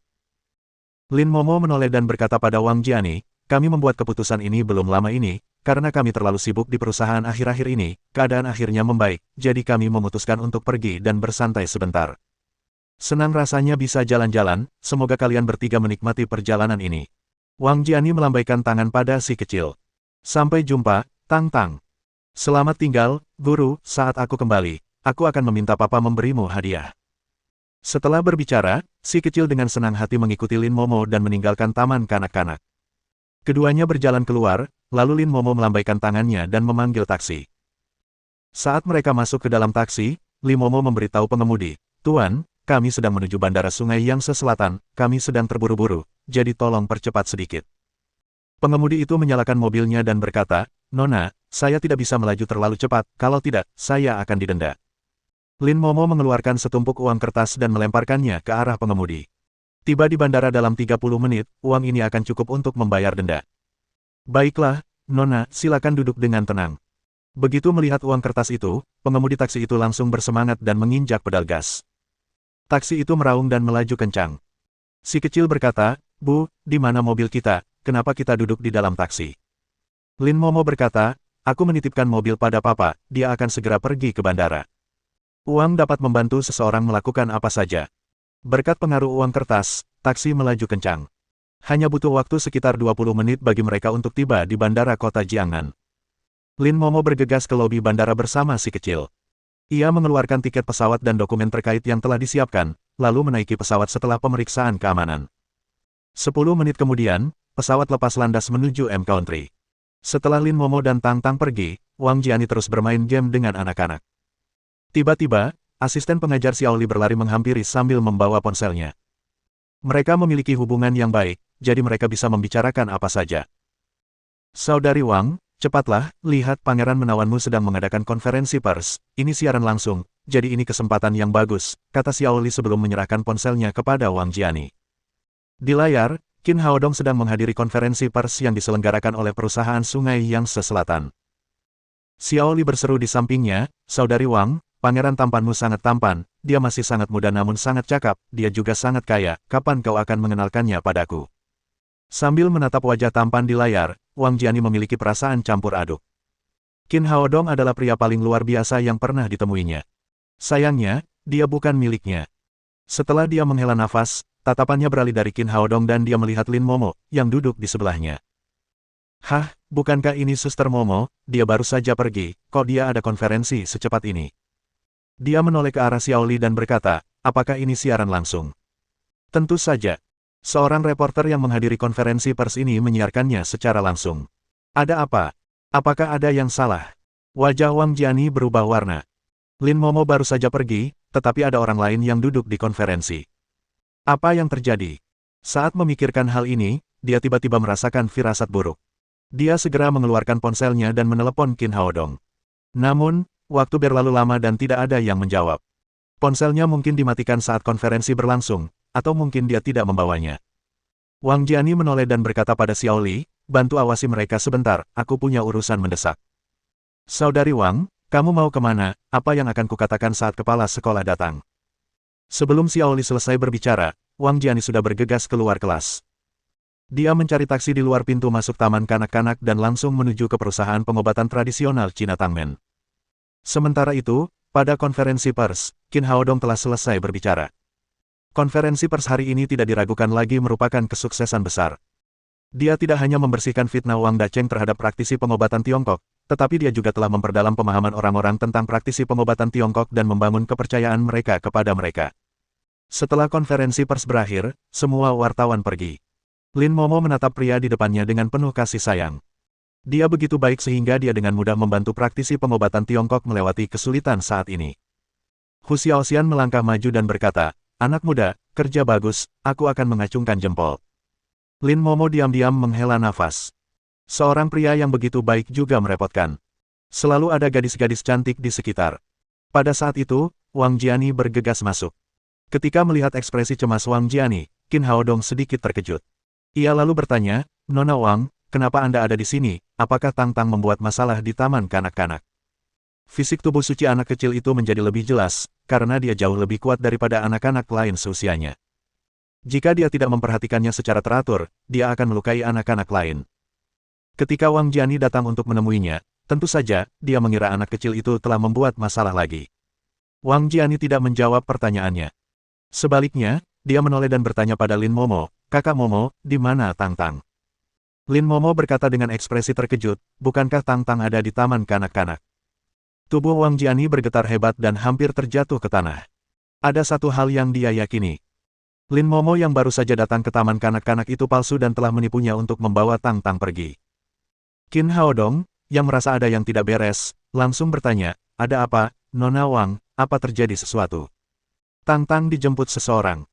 Lin Momo menoleh dan berkata pada Wang Jiani, kami membuat keputusan ini belum lama ini, karena kami terlalu sibuk di perusahaan akhir-akhir ini, keadaan akhirnya membaik, jadi kami memutuskan untuk pergi dan bersantai sebentar. Senang rasanya bisa jalan-jalan, semoga kalian bertiga menikmati perjalanan ini. Wang Jiani melambaikan tangan pada si kecil. Sampai jumpa, Tang Tang. Selamat tinggal, guru, saat aku kembali, aku akan meminta papa memberimu hadiah. Setelah berbicara, si kecil dengan senang hati mengikuti Lin Momo dan meninggalkan taman kanak-kanak. Keduanya berjalan keluar, lalu Lin Momo melambaikan tangannya dan memanggil taksi. Saat mereka masuk ke dalam taksi, Lin Momo memberitahu pengemudi, Tuan, kami sedang menuju Bandara Sungai Yangtze Selatan, kami sedang terburu-buru, jadi tolong percepat sedikit. Pengemudi itu menyalakan mobilnya dan berkata, Nona, saya tidak bisa melaju terlalu cepat, kalau tidak, saya akan didenda. Lin Momo mengeluarkan setumpuk uang kertas dan melemparkannya ke arah pengemudi. Tiba di bandara dalam 30 menit, uang ini akan cukup untuk membayar denda. Baiklah, Nona, silakan duduk dengan tenang. Begitu melihat uang kertas itu, pengemudi taksi itu langsung bersemangat dan menginjak pedal gas. Taksi itu meraung dan melaju kencang. Si kecil berkata, Bu, di mana mobil kita, kenapa kita duduk di dalam taksi? Lin Momo berkata, aku menitipkan mobil pada papa, dia akan segera pergi ke bandara. Uang dapat membantu seseorang melakukan apa saja. Berkat pengaruh uang kertas, taksi melaju kencang. Hanya butuh waktu sekitar 20 menit bagi mereka untuk tiba di bandara kota Jiangnan. Lin Momo bergegas ke lobi bandara bersama si kecil. Ia mengeluarkan tiket pesawat dan dokumen terkait yang telah disiapkan, lalu menaiki pesawat setelah pemeriksaan keamanan. 10 menit kemudian, pesawat lepas landas menuju M Country. Setelah Lin Momo dan Tang Tang pergi, Wang Jiani terus bermain game dengan anak-anak. Tiba-tiba, asisten pengajar Xiao Li berlari menghampiri sambil membawa ponselnya. Mereka memiliki hubungan yang baik, jadi mereka bisa membicarakan apa saja. Saudari Wang, cepatlah, lihat pangeran menawanmu sedang mengadakan konferensi pers, ini siaran langsung, jadi ini kesempatan yang bagus, kata Xiao Li sebelum menyerahkan ponselnya kepada Wang Jiani. Di layar, Qin Haodong sedang menghadiri konferensi pers yang diselenggarakan oleh perusahaan Sungai Yangtze Selatan. Xiao Li berseru di sampingnya, Saudari Wang, pangeran tampanmu sangat tampan, dia masih sangat muda namun sangat cakap, dia juga sangat kaya, kapan kau akan mengenalkannya padaku? Sambil menatap wajah tampan di layar, Wang Jiani memiliki perasaan campur aduk. Qin Haodong adalah pria paling luar biasa yang pernah ditemuinya. Sayangnya, dia bukan miliknya. Setelah dia menghela nafas, tatapannya beralih dari Qin Haodong dan dia melihat Lin Momo, yang duduk di sebelahnya. Hah, bukankah ini Suster Momo, dia baru saja pergi, kok dia ada konferensi secepat ini? Dia menoleh ke arah Xiao Li dan berkata, apakah ini siaran langsung? Tentu saja. Seorang reporter yang menghadiri konferensi pers ini menyiarkannya secara langsung. Ada apa? Apakah ada yang salah? Wajah Wang Jiani berubah warna. Lin Momo baru saja pergi, tetapi ada orang lain yang duduk di konferensi. Apa yang terjadi? Saat memikirkan hal ini, dia tiba-tiba merasakan firasat buruk. Dia segera mengeluarkan ponselnya dan menelepon Qin Haodong. Namun, waktu berlalu lama dan tidak ada yang menjawab. Ponselnya mungkin dimatikan saat konferensi berlangsung, atau mungkin dia tidak membawanya. Wang Jiani menoleh dan berkata pada Xiao Li, bantu awasi mereka sebentar, aku punya urusan mendesak. Saudari Wang, kamu mau kemana, apa yang akan kukatakan saat kepala sekolah datang? Sebelum Xiao Li selesai berbicara, Wang Jiani sudah bergegas keluar kelas. Dia mencari taksi di luar pintu masuk taman kanak-kanak dan langsung menuju ke perusahaan pengobatan tradisional Cina Tangmen. Sementara itu, pada konferensi pers, Qin Haodong telah selesai berbicara. Konferensi pers hari ini tidak diragukan lagi merupakan kesuksesan besar. Dia tidak hanya membersihkan fitnah Wang Dacheng terhadap praktisi pengobatan Tiongkok, tetapi dia juga telah memperdalam pemahaman orang-orang tentang praktisi pengobatan Tiongkok dan membangun kepercayaan mereka kepada mereka. Setelah konferensi pers berakhir, semua wartawan pergi. Lin Momo menatap pria di depannya dengan penuh kasih sayang. Dia begitu baik sehingga dia dengan mudah membantu praktisi pengobatan Tiongkok melewati kesulitan saat ini. Hu Xiaoxian melangkah maju dan berkata, "Anak muda, kerja bagus, aku akan mengacungkan jempol." Lin Momo diam-diam menghela nafas. Seorang pria yang begitu baik juga merepotkan. Selalu ada gadis-gadis cantik di sekitar. Pada saat itu, Wang Jiani bergegas masuk. Ketika melihat ekspresi cemas Wang Jiani, Qin Haodong sedikit terkejut. Ia lalu bertanya, "Nona Wang, kenapa Anda ada di sini? Apakah Tang Tang membuat masalah di taman kanak-kanak?" Fisik tubuh suci anak kecil itu menjadi lebih jelas, karena dia jauh lebih kuat daripada anak-anak lain seusianya. Jika dia tidak memperhatikannya secara teratur, dia akan melukai anak-anak lain. Ketika Wang Jiani datang untuk menemuinya, tentu saja, dia mengira anak kecil itu telah membuat masalah lagi. Wang Jiani tidak menjawab pertanyaannya. Sebaliknya, dia menoleh dan bertanya pada Lin Momo, "Kakak Momo, di mana Tang Tang?" Lin Momo berkata dengan ekspresi terkejut, "Bukankah Tang Tang ada di taman kanak-kanak?" Tubuh Wang Jiani bergetar hebat dan hampir terjatuh ke tanah. Ada satu hal yang dia yakini. Lin Momo yang baru saja datang ke taman kanak-kanak itu palsu dan telah menipunya untuk membawa Tang Tang pergi. Qin Haodong, yang merasa ada yang tidak beres, langsung bertanya, "Ada apa, Nona Wang, apa terjadi sesuatu?" Tang Tang dijemput seseorang.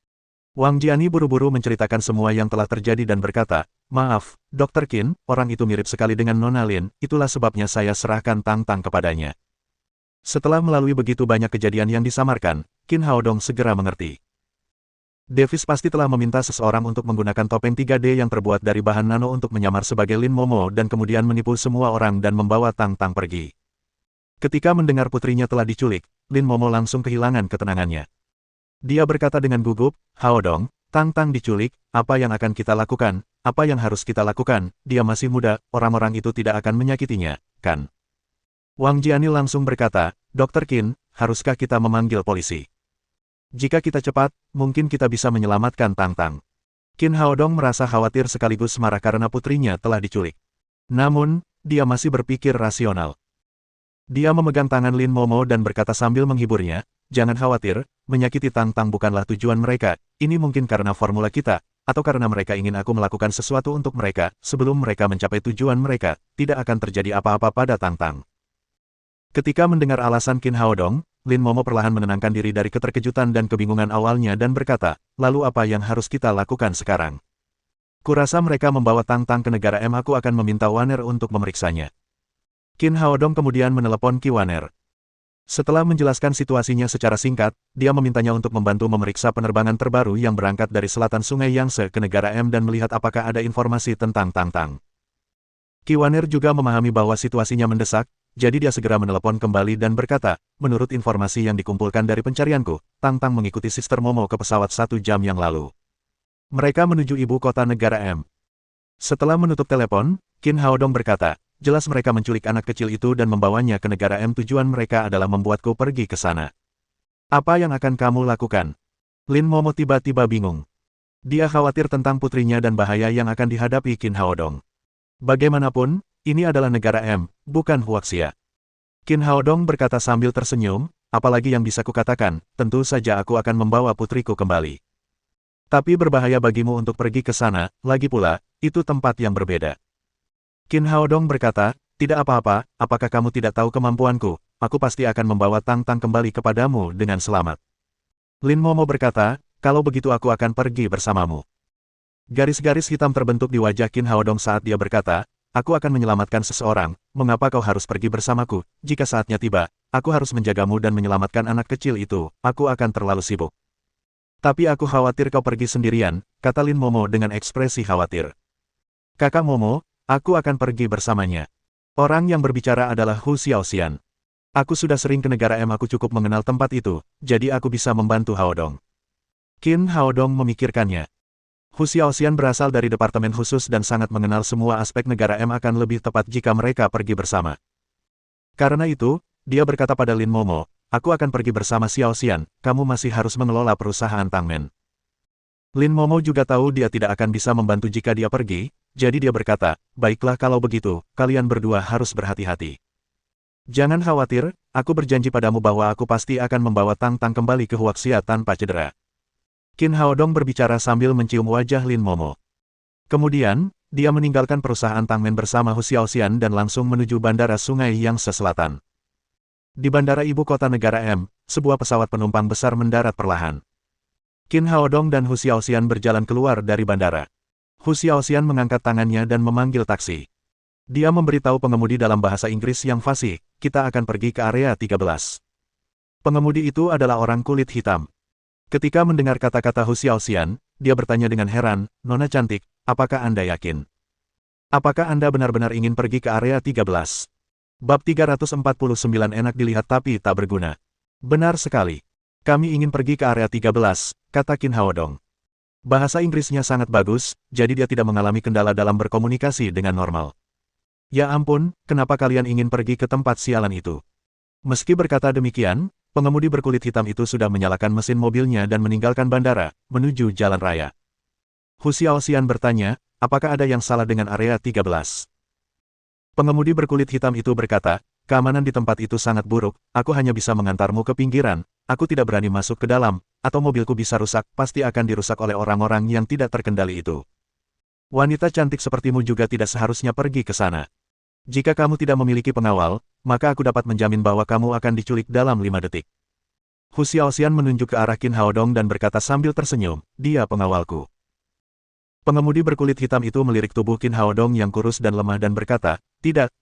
Wang Jiani buru-buru menceritakan semua yang telah terjadi dan berkata, "Maaf, Dr. Qin, orang itu mirip sekali dengan Nona Lin, itulah sebabnya saya serahkan Tang Tang kepadanya." Setelah melalui begitu banyak kejadian yang disamarkan, Qin Haodong segera mengerti. Davis pasti telah meminta seseorang untuk menggunakan topeng 3D yang terbuat dari bahan nano untuk menyamar sebagai Lin Momo dan kemudian menipu semua orang dan membawa Tang Tang pergi. Ketika mendengar putrinya telah diculik, Lin Momo langsung kehilangan ketenangannya. Dia berkata dengan gugup, "Haodong, Tang Tang diculik, apa yang akan kita lakukan? Apa yang harus kita lakukan? Dia masih muda, orang-orang itu tidak akan menyakitinya, kan?" Wang Jiani langsung berkata, "Dr. Qin, haruskah kita memanggil polisi? Jika kita cepat, mungkin kita bisa menyelamatkan Tang Tang." Qin Haodong merasa khawatir sekaligus marah karena putrinya telah diculik. Namun, dia masih berpikir rasional. Dia memegang tangan Lin Momo dan berkata sambil menghiburnya, "Jangan khawatir, menyakiti Tang Tang bukanlah tujuan mereka, ini mungkin karena formula kita, atau karena mereka ingin aku melakukan sesuatu untuk mereka, sebelum mereka mencapai tujuan mereka, tidak akan terjadi apa-apa pada Tang Tang." Ketika mendengar alasan Qin Haodong, Lin Momo perlahan menenangkan diri dari keterkejutan dan kebingungan awalnya dan berkata, "Lalu apa yang harus kita lakukan sekarang? Kurasa mereka membawa Tang Tang ke negara M. Aku akan meminta Waner untuk memeriksanya." Qin Haodong kemudian menelepon Ki Waner. Setelah menjelaskan situasinya secara singkat, dia memintanya untuk membantu memeriksa penerbangan terbaru yang berangkat dari selatan Sungai Yangtze ke negara M dan melihat apakah ada informasi tentang Tang Tang. Ki Waner juga memahami bahwa situasinya mendesak, jadi dia segera menelepon kembali dan berkata, "Menurut informasi yang dikumpulkan dari pencarianku, Tang Tang mengikuti Sister Momo ke pesawat 1 jam yang lalu. Mereka menuju ibu kota negara M." Setelah menutup telepon, Qin Haodong berkata, "Jelas mereka menculik anak kecil itu dan membawanya ke negara M. Tujuan mereka adalah membuatku pergi ke sana. Apa yang akan kamu lakukan?" Lin Momo tiba-tiba bingung. Dia khawatir tentang putrinya dan bahaya yang akan dihadapi Qin Haodong. Bagaimanapun, ini adalah negara M, bukan Huaxia. Qin Haodong berkata sambil tersenyum, "Apalagi yang bisa kukatakan, tentu saja aku akan membawa putriku kembali. Tapi berbahaya bagimu untuk pergi ke sana, lagi pula, itu tempat yang berbeda." Qin Haodong berkata, "Tidak apa-apa, apakah kamu tidak tahu kemampuanku, aku pasti akan membawa Tang Tang kembali kepadamu dengan selamat." Lin Momo berkata, "Kalau begitu aku akan pergi bersamamu." Garis-garis hitam terbentuk di wajah Qin Haodong saat dia berkata, "Aku akan menyelamatkan seseorang, mengapa kau harus pergi bersamaku? Jika saatnya tiba, aku harus menjagamu dan menyelamatkan anak kecil itu, aku akan terlalu sibuk." "Tapi aku khawatir kau pergi sendirian," kata Lin Momo dengan ekspresi khawatir. "Kakak Momo, aku akan pergi bersamanya." Orang yang berbicara adalah Hu Xiaoxian. "Aku sudah sering ke negara M. Aku cukup mengenal tempat itu, jadi aku bisa membantu Haodong." Qin Haodong memikirkannya. Hu Xiaoxian berasal dari departemen khusus dan sangat mengenal semua aspek negara M. Akan lebih tepat jika mereka pergi bersama. Karena itu, dia berkata pada Lin Momo, "Aku akan pergi bersama Xiaoxian, kamu masih harus mengelola perusahaan Tangmen." Lin Momo juga tahu dia tidak akan bisa membantu jika dia pergi, jadi dia berkata, baiklah kalau begitu, kalian berdua harus berhati-hati. Jangan khawatir, aku berjanji padamu bahwa aku pasti akan membawa Tang Tang kembali ke Huaxia tanpa cedera. Qin Haodong berbicara sambil mencium wajah Lin Momo. Kemudian, dia meninggalkan perusahaan Tangmen bersama Hu Xiaoxian dan langsung menuju Bandara Sungai Yangtze Selatan. Di bandara ibu kota negara M, sebuah pesawat penumpang besar mendarat perlahan. Qin Haodong dan Hu Xiaoxian berjalan keluar dari bandara. Hu Xiaoxian mengangkat tangannya dan memanggil taksi. Dia memberitahu pengemudi dalam bahasa Inggris yang fasih, kita akan pergi ke area 13. Pengemudi itu adalah orang kulit hitam. Ketika mendengar kata-kata Hu Xiaoxian, dia bertanya dengan heran, Nona cantik, apakah Anda yakin? Apakah Anda benar-benar ingin pergi ke area 13? Bab 349 enak dilihat tapi tak berguna. Benar sekali. Kami ingin pergi ke area 13, kata Qin Haodong. Bahasa Inggrisnya sangat bagus, jadi dia tidak mengalami kendala dalam berkomunikasi dengan normal. Ya ampun, kenapa kalian ingin pergi ke tempat sialan itu? Meski berkata demikian, pengemudi berkulit hitam itu sudah menyalakan mesin mobilnya dan meninggalkan bandara, menuju jalan raya. Hu Xiaoxian bertanya, apakah ada yang salah dengan area 13? Pengemudi berkulit hitam itu berkata, keamanan di tempat itu sangat buruk, aku hanya bisa mengantarmu ke pinggiran, aku tidak berani masuk ke dalam, atau mobilku bisa rusak, pasti akan dirusak oleh orang-orang yang tidak terkendali itu. Wanita cantik sepertimu juga tidak seharusnya pergi ke sana. Jika kamu tidak memiliki pengawal, maka aku dapat menjamin bahwa kamu akan diculik dalam 5 detik. Hu Xiaoxian menunjuk ke arah Qin Haodong dan berkata sambil tersenyum, dia pengawalku. Pengemudi berkulit hitam itu melirik tubuh Qin Haodong yang kurus dan lemah dan berkata, tidak,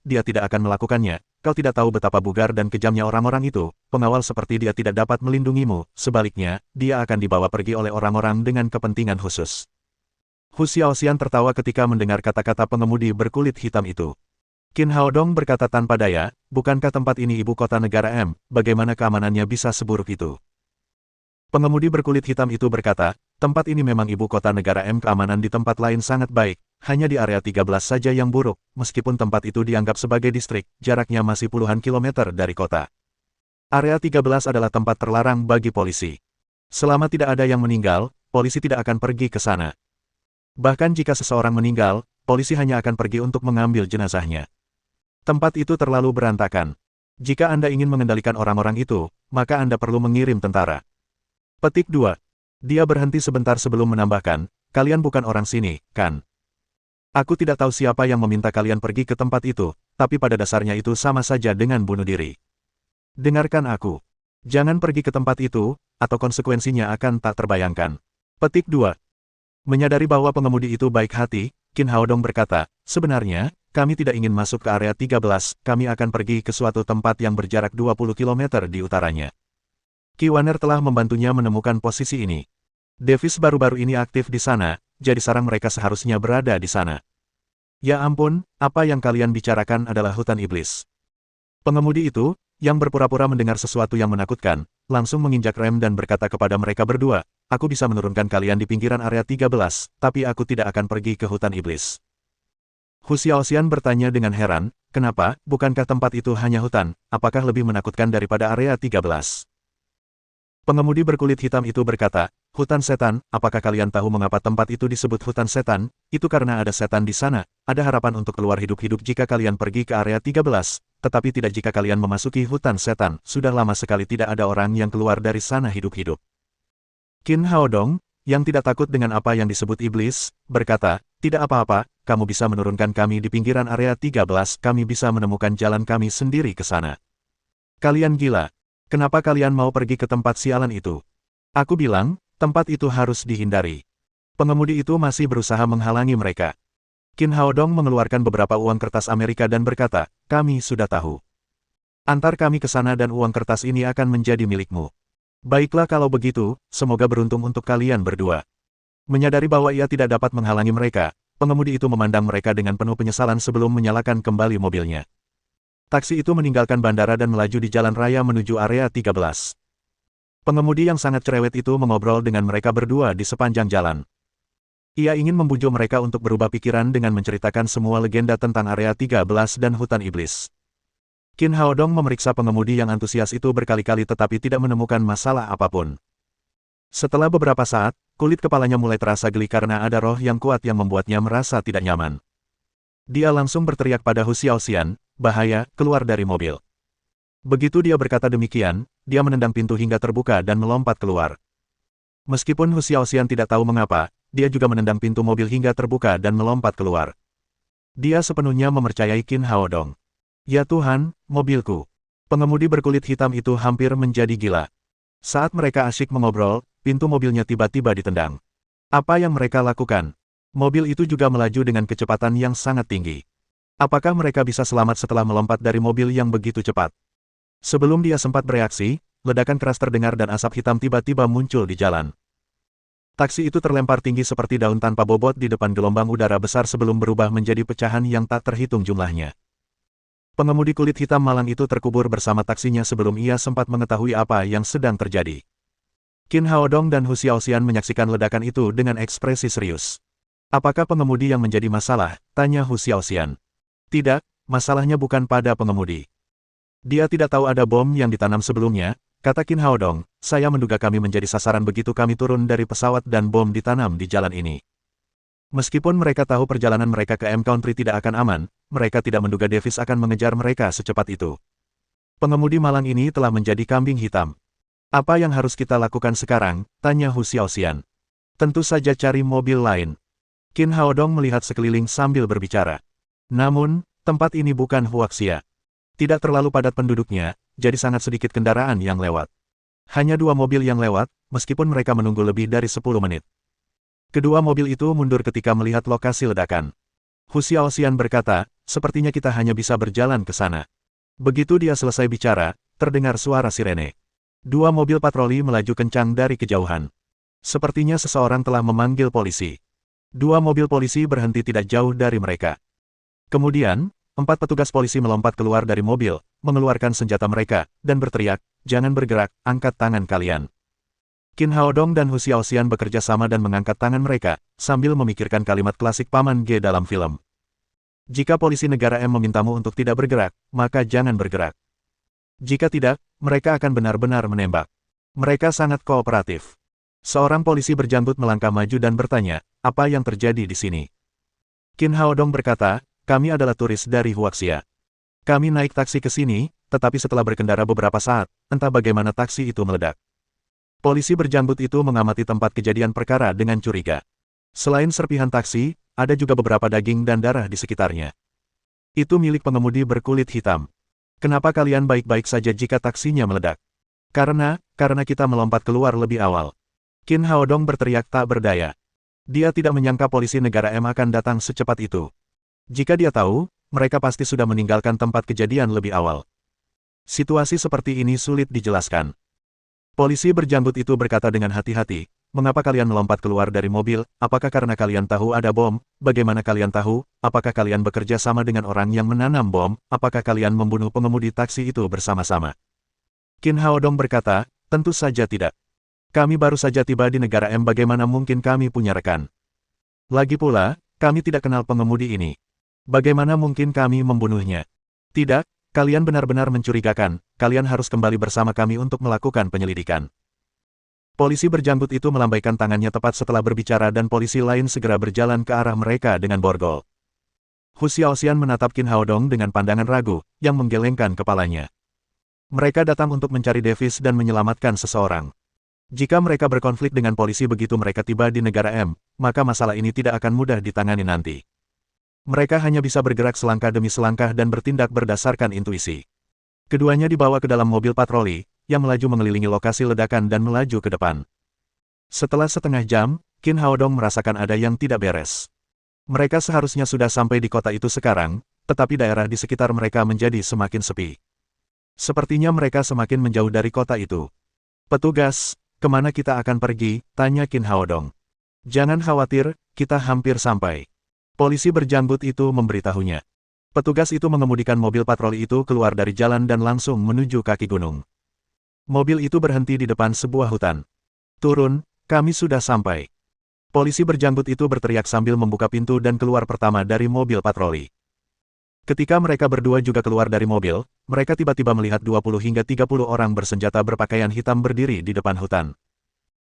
dia tidak akan melakukannya, kau tidak tahu betapa bugar dan kejamnya orang-orang itu, pengawal seperti dia tidak dapat melindungimu, sebaliknya, dia akan dibawa pergi oleh orang-orang dengan kepentingan khusus. Hu Xiaoxian tertawa ketika mendengar kata-kata pengemudi berkulit hitam itu. Qin Haodong berkata tanpa daya, bukankah tempat ini ibu kota negara M, bagaimana keamanannya bisa seburuk itu? Pengemudi berkulit hitam itu berkata, tempat ini memang ibu kota negara M, keamanan di tempat lain sangat baik, hanya di area 13 saja yang buruk, meskipun tempat itu dianggap sebagai distrik, jaraknya masih puluhan kilometer dari kota. Area 13 adalah tempat terlarang bagi polisi. Selama tidak ada yang meninggal, polisi tidak akan pergi ke sana. Bahkan jika seseorang meninggal, polisi hanya akan pergi untuk mengambil jenazahnya. Tempat itu terlalu berantakan. Jika Anda ingin mengendalikan orang-orang itu, maka Anda perlu mengirim tentara. Petik 2. Dia berhenti sebentar sebelum menambahkan, kalian bukan orang sini, kan? Aku tidak tahu siapa yang meminta kalian pergi ke tempat itu, tapi pada dasarnya itu sama saja dengan bunuh diri. Dengarkan aku. Jangan pergi ke tempat itu, atau konsekuensinya akan tak terbayangkan. Petik 2. Menyadari bahwa pengemudi itu baik hati, Qin Haodong berkata, sebenarnya, kami tidak ingin masuk ke area 13, kami akan pergi ke suatu tempat yang berjarak 20 km di utaranya. Qi Waner telah membantunya menemukan posisi ini. Davis baru-baru ini aktif di sana, jadi sarang mereka seharusnya berada di sana. Ya ampun, apa yang kalian bicarakan adalah hutan iblis. Pengemudi itu, yang berpura-pura mendengar sesuatu yang menakutkan, langsung menginjak rem dan berkata kepada mereka berdua, aku bisa menurunkan kalian di pinggiran area 13, tapi aku tidak akan pergi ke hutan iblis. Hu Xiaoxian bertanya dengan heran, kenapa, bukankah tempat itu hanya hutan, apakah lebih menakutkan daripada area 13? Pengemudi berkulit hitam itu berkata, hutan setan, apakah kalian tahu mengapa tempat itu disebut hutan setan? Itu karena ada setan di sana, ada harapan untuk keluar hidup-hidup jika kalian pergi ke area 13, tetapi tidak jika kalian memasuki hutan setan, sudah lama sekali tidak ada orang yang keluar dari sana hidup-hidup. Qin Haodong, yang tidak takut dengan apa yang disebut iblis, berkata, tidak apa-apa, kamu bisa menurunkan kami di pinggiran area 13, kami bisa menemukan jalan kami sendiri ke sana. Kalian gila. Kenapa kalian mau pergi ke tempat sialan itu? Aku bilang, tempat itu harus dihindari. Pengemudi itu masih berusaha menghalangi mereka. Qin Haodong mengeluarkan beberapa uang kertas Amerika dan berkata, kami sudah tahu. Antar kami ke sana dan uang kertas ini akan menjadi milikmu. Baiklah kalau begitu, semoga beruntung untuk kalian berdua. Menyadari bahwa ia tidak dapat menghalangi mereka, pengemudi itu memandang mereka dengan penuh penyesalan sebelum menyalakan kembali mobilnya. Taksi itu meninggalkan bandara dan melaju di jalan raya menuju area 13. Pengemudi yang sangat cerewet itu mengobrol dengan mereka berdua di sepanjang jalan. Ia ingin membujuk mereka untuk berubah pikiran dengan menceritakan semua legenda tentang area 13 dan hutan iblis. Qin Haodong memeriksa pengemudi yang antusias itu berkali-kali tetapi tidak menemukan masalah apapun. Setelah beberapa saat, kulit kepalanya mulai terasa geli karena ada roh yang kuat yang membuatnya merasa tidak nyaman. Dia langsung berteriak pada Hu Xiaoxian, "Bahaya, keluar dari mobil." Begitu dia berkata demikian, dia menendang pintu hingga terbuka dan melompat keluar. Meskipun Hu Xiaoxian tidak tahu mengapa, dia juga menendang pintu mobil hingga terbuka dan melompat keluar. Dia sepenuhnya mempercayai Qin Haodong. Ya Tuhan, mobilku. Pengemudi berkulit hitam itu hampir menjadi gila. Saat mereka asyik mengobrol, pintu mobilnya tiba-tiba ditendang. Apa yang mereka lakukan? Mobil itu juga melaju dengan kecepatan yang sangat tinggi. Apakah mereka bisa selamat setelah melompat dari mobil yang begitu cepat? Sebelum dia sempat bereaksi, ledakan keras terdengar dan asap hitam tiba-tiba muncul di jalan. Taksi itu terlempar tinggi seperti daun tanpa bobot di depan gelombang udara besar sebelum berubah menjadi pecahan yang tak terhitung jumlahnya. Pengemudi kulit hitam malang itu terkubur bersama taksinya sebelum ia sempat mengetahui apa yang sedang terjadi. Qin Haodong dan Hu Xiaoxian menyaksikan ledakan itu dengan ekspresi serius. "Apakah pengemudi yang menjadi masalah?" tanya Hu Xiaoxian. "Tidak, masalahnya bukan pada pengemudi. Dia tidak tahu ada bom yang ditanam sebelumnya," kata Qin Haodong. "Saya menduga kami menjadi sasaran begitu kami turun dari pesawat dan bom ditanam di jalan ini. Meskipun mereka tahu perjalanan mereka ke M Country tidak akan aman, mereka tidak menduga Davis akan mengejar mereka secepat itu. Pengemudi malang ini telah menjadi kambing hitam. Apa yang harus kita lakukan sekarang?" tanya Hu Xiaoxian. "Tentu saja cari mobil lain." Qin Haodong melihat sekeliling sambil berbicara. "Namun, tempat ini bukan Huaxia. Tidak terlalu padat penduduknya, jadi sangat sedikit kendaraan yang lewat. Hanya 2 mobil yang lewat, meskipun mereka menunggu lebih dari 10 menit. Kedua mobil itu mundur ketika melihat lokasi ledakan. Hu Xiaoxian berkata, "Sepertinya kita hanya bisa berjalan ke sana." Begitu dia selesai bicara, terdengar suara sirene. 2 mobil patroli melaju kencang dari kejauhan. Sepertinya seseorang telah memanggil polisi. 2 mobil polisi berhenti tidak jauh dari mereka. Kemudian, 4 petugas polisi melompat keluar dari mobil, mengeluarkan senjata mereka, dan berteriak, "Jangan bergerak, angkat tangan kalian." Qin Haodong dan Hu Xiaoxian bekerja sama dan mengangkat tangan mereka, sambil memikirkan kalimat klasik Paman G dalam film. "Jika polisi negara M memintamu untuk tidak bergerak, maka jangan bergerak. Jika tidak, mereka akan benar-benar menembak." Mereka sangat kooperatif. Seorang polisi berjanggut melangkah maju dan bertanya, "Apa yang terjadi di sini?" Qin Haodong berkata, "Kami adalah turis dari Huaxia. Kami naik taksi ke sini, tetapi setelah berkendara beberapa saat, entah bagaimana taksi itu meledak." Polisi berjanggut itu mengamati tempat kejadian perkara dengan curiga. Selain serpihan taksi, ada juga beberapa daging dan darah di sekitarnya. "Itu milik pengemudi berkulit hitam. Kenapa kalian baik-baik saja jika taksinya meledak?" Karena kita melompat keluar lebih awal." Qin Haodong berteriak tak berdaya. Dia tidak menyangka polisi negara M akan datang secepat itu. Jika dia tahu, mereka pasti sudah meninggalkan tempat kejadian lebih awal. Situasi seperti ini sulit dijelaskan. Polisi berjanggut itu berkata dengan hati-hati, "Mengapa kalian melompat keluar dari mobil? Apakah karena kalian tahu ada bom? Bagaimana kalian tahu? Apakah kalian bekerja sama dengan orang yang menanam bom? Apakah kalian membunuh pengemudi taksi itu bersama-sama?" Qin Haodong berkata, "Tentu saja tidak. Kami baru saja tiba di negara M, bagaimana mungkin kami punya rekan? Lagi pula, kami tidak kenal pengemudi ini. Bagaimana mungkin kami membunuhnya? Tidak, kalian benar-benar mencurigakan, kalian harus kembali bersama kami untuk melakukan penyelidikan." Polisi berjanggut itu melambaikan tangannya tepat setelah berbicara dan polisi lain segera berjalan ke arah mereka dengan borgol. Hu Xiaoxian menatap Qin Haodong dengan pandangan ragu, yang menggelengkan kepalanya. Mereka datang untuk mencari Davis dan menyelamatkan seseorang. Jika mereka berkonflik dengan polisi begitu mereka tiba di negara M, maka masalah ini tidak akan mudah ditangani nanti. Mereka hanya bisa bergerak selangkah demi selangkah dan bertindak berdasarkan intuisi. Keduanya dibawa ke dalam mobil patroli, yang melaju mengelilingi lokasi ledakan dan melaju ke depan. Setelah setengah jam, Qin Haodong merasakan ada yang tidak beres. Mereka seharusnya sudah sampai di kota itu sekarang, tetapi daerah di sekitar mereka menjadi semakin sepi. Sepertinya mereka semakin menjauh dari kota itu. "Petugas, kemana kita akan pergi?" tanya Qin Haodong. "Jangan khawatir, kita hampir sampai." Polisi berjanggut itu memberitahunya. Petugas itu mengemudikan mobil patroli itu keluar dari jalan dan langsung menuju kaki gunung. Mobil itu berhenti di depan sebuah hutan. "Turun, kami sudah sampai." Polisi berjanggut itu berteriak sambil membuka pintu dan keluar pertama dari mobil patroli. Ketika mereka berdua juga keluar dari mobil, mereka tiba-tiba melihat 20 hingga 30 orang bersenjata berpakaian hitam berdiri di depan hutan.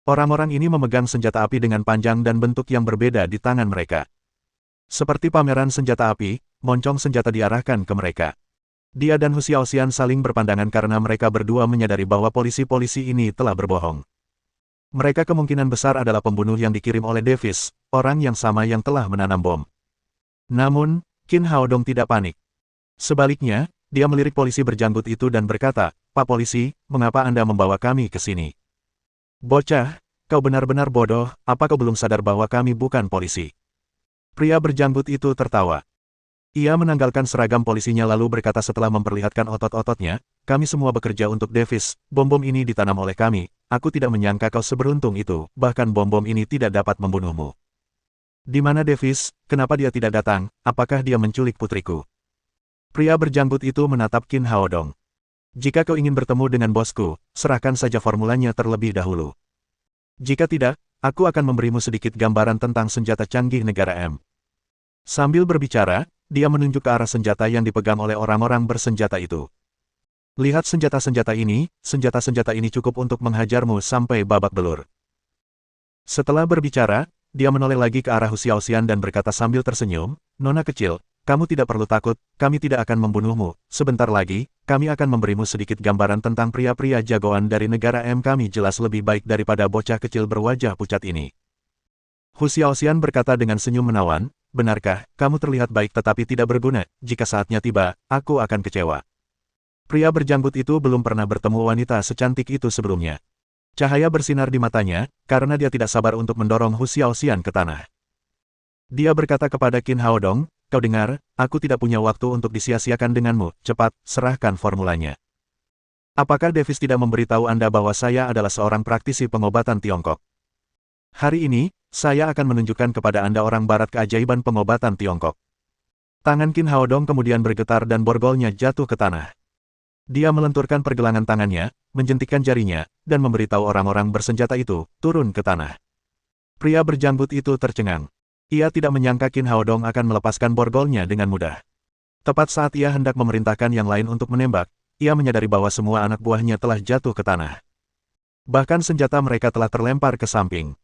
Orang-orang ini memegang senjata api dengan panjang dan bentuk yang berbeda di tangan mereka. Seperti pameran senjata api, moncong senjata diarahkan ke mereka. Dia dan Hu Xiaoxian saling berpandangan karena mereka berdua menyadari bahwa polisi-polisi ini telah berbohong. Mereka kemungkinan besar adalah pembunuh yang dikirim oleh Davis, orang yang sama yang telah menanam bom. Namun, Qin Haodong tidak panik. Sebaliknya, dia melirik polisi berjanggut itu dan berkata, "Pak polisi, mengapa Anda membawa kami ke sini?" "Bocah, kau benar-benar bodoh, apa kau belum sadar bahwa kami bukan polisi?" Pria berjanggut itu tertawa. Ia menanggalkan seragam polisinya lalu berkata setelah memperlihatkan otot-ototnya, "Kami semua bekerja untuk Davis, bom-bom ini ditanam oleh kami, aku tidak menyangka kau seberuntung itu, bahkan bom-bom ini tidak dapat membunuhmu." "Di mana Davis? Kenapa dia tidak datang? Apakah dia menculik putriku?" Pria berjanggut itu menatap Qin Haodong. "Jika kau ingin bertemu dengan bosku, serahkan saja formulanya terlebih dahulu. Jika tidak, aku akan memberimu sedikit gambaran tentang senjata canggih negara M." Sambil berbicara, dia menunjuk ke arah senjata yang dipegang oleh orang-orang bersenjata itu. "Lihat senjata-senjata ini cukup untuk menghajarmu sampai babak belur." Setelah berbicara, dia menoleh lagi ke arah Hu Xiaoxian dan berkata sambil tersenyum, "Nona kecil, kamu tidak perlu takut, kami tidak akan membunuhmu. Sebentar lagi, kami akan memberimu sedikit gambaran tentang pria-pria jagoan dari negara M. Kami jelas lebih baik daripada bocah kecil berwajah pucat ini." Hu Xiaoxian berkata dengan senyum menawan, "Benarkah, kamu terlihat baik tetapi tidak berguna, jika saatnya tiba, aku akan kecewa." Pria berjanggut itu belum pernah bertemu wanita secantik itu sebelumnya. Cahaya bersinar di matanya, karena dia tidak sabar untuk mendorong Hu Xiaoxian ke tanah. Dia berkata kepada Qin Haodong, "Kau dengar, aku tidak punya waktu untuk disia-siakan denganmu, cepat, serahkan formulanya. Apakah Davis tidak memberitahu Anda bahwa saya adalah seorang praktisi pengobatan Tiongkok? Hari ini, saya akan menunjukkan kepada Anda orang barat keajaiban pengobatan Tiongkok." Tangan Qin Haodong kemudian bergetar dan borgolnya jatuh ke tanah. Dia melenturkan pergelangan tangannya, menjentikkan jarinya, dan memberitahu orang-orang bersenjata itu, turun ke tanah. Pria berjanggut itu tercengang. Ia tidak menyangka Qin Haodong akan melepaskan borgolnya dengan mudah. Tepat saat ia hendak memerintahkan yang lain untuk menembak, ia menyadari bahwa semua anak buahnya telah jatuh ke tanah. Bahkan senjata mereka telah terlempar ke samping.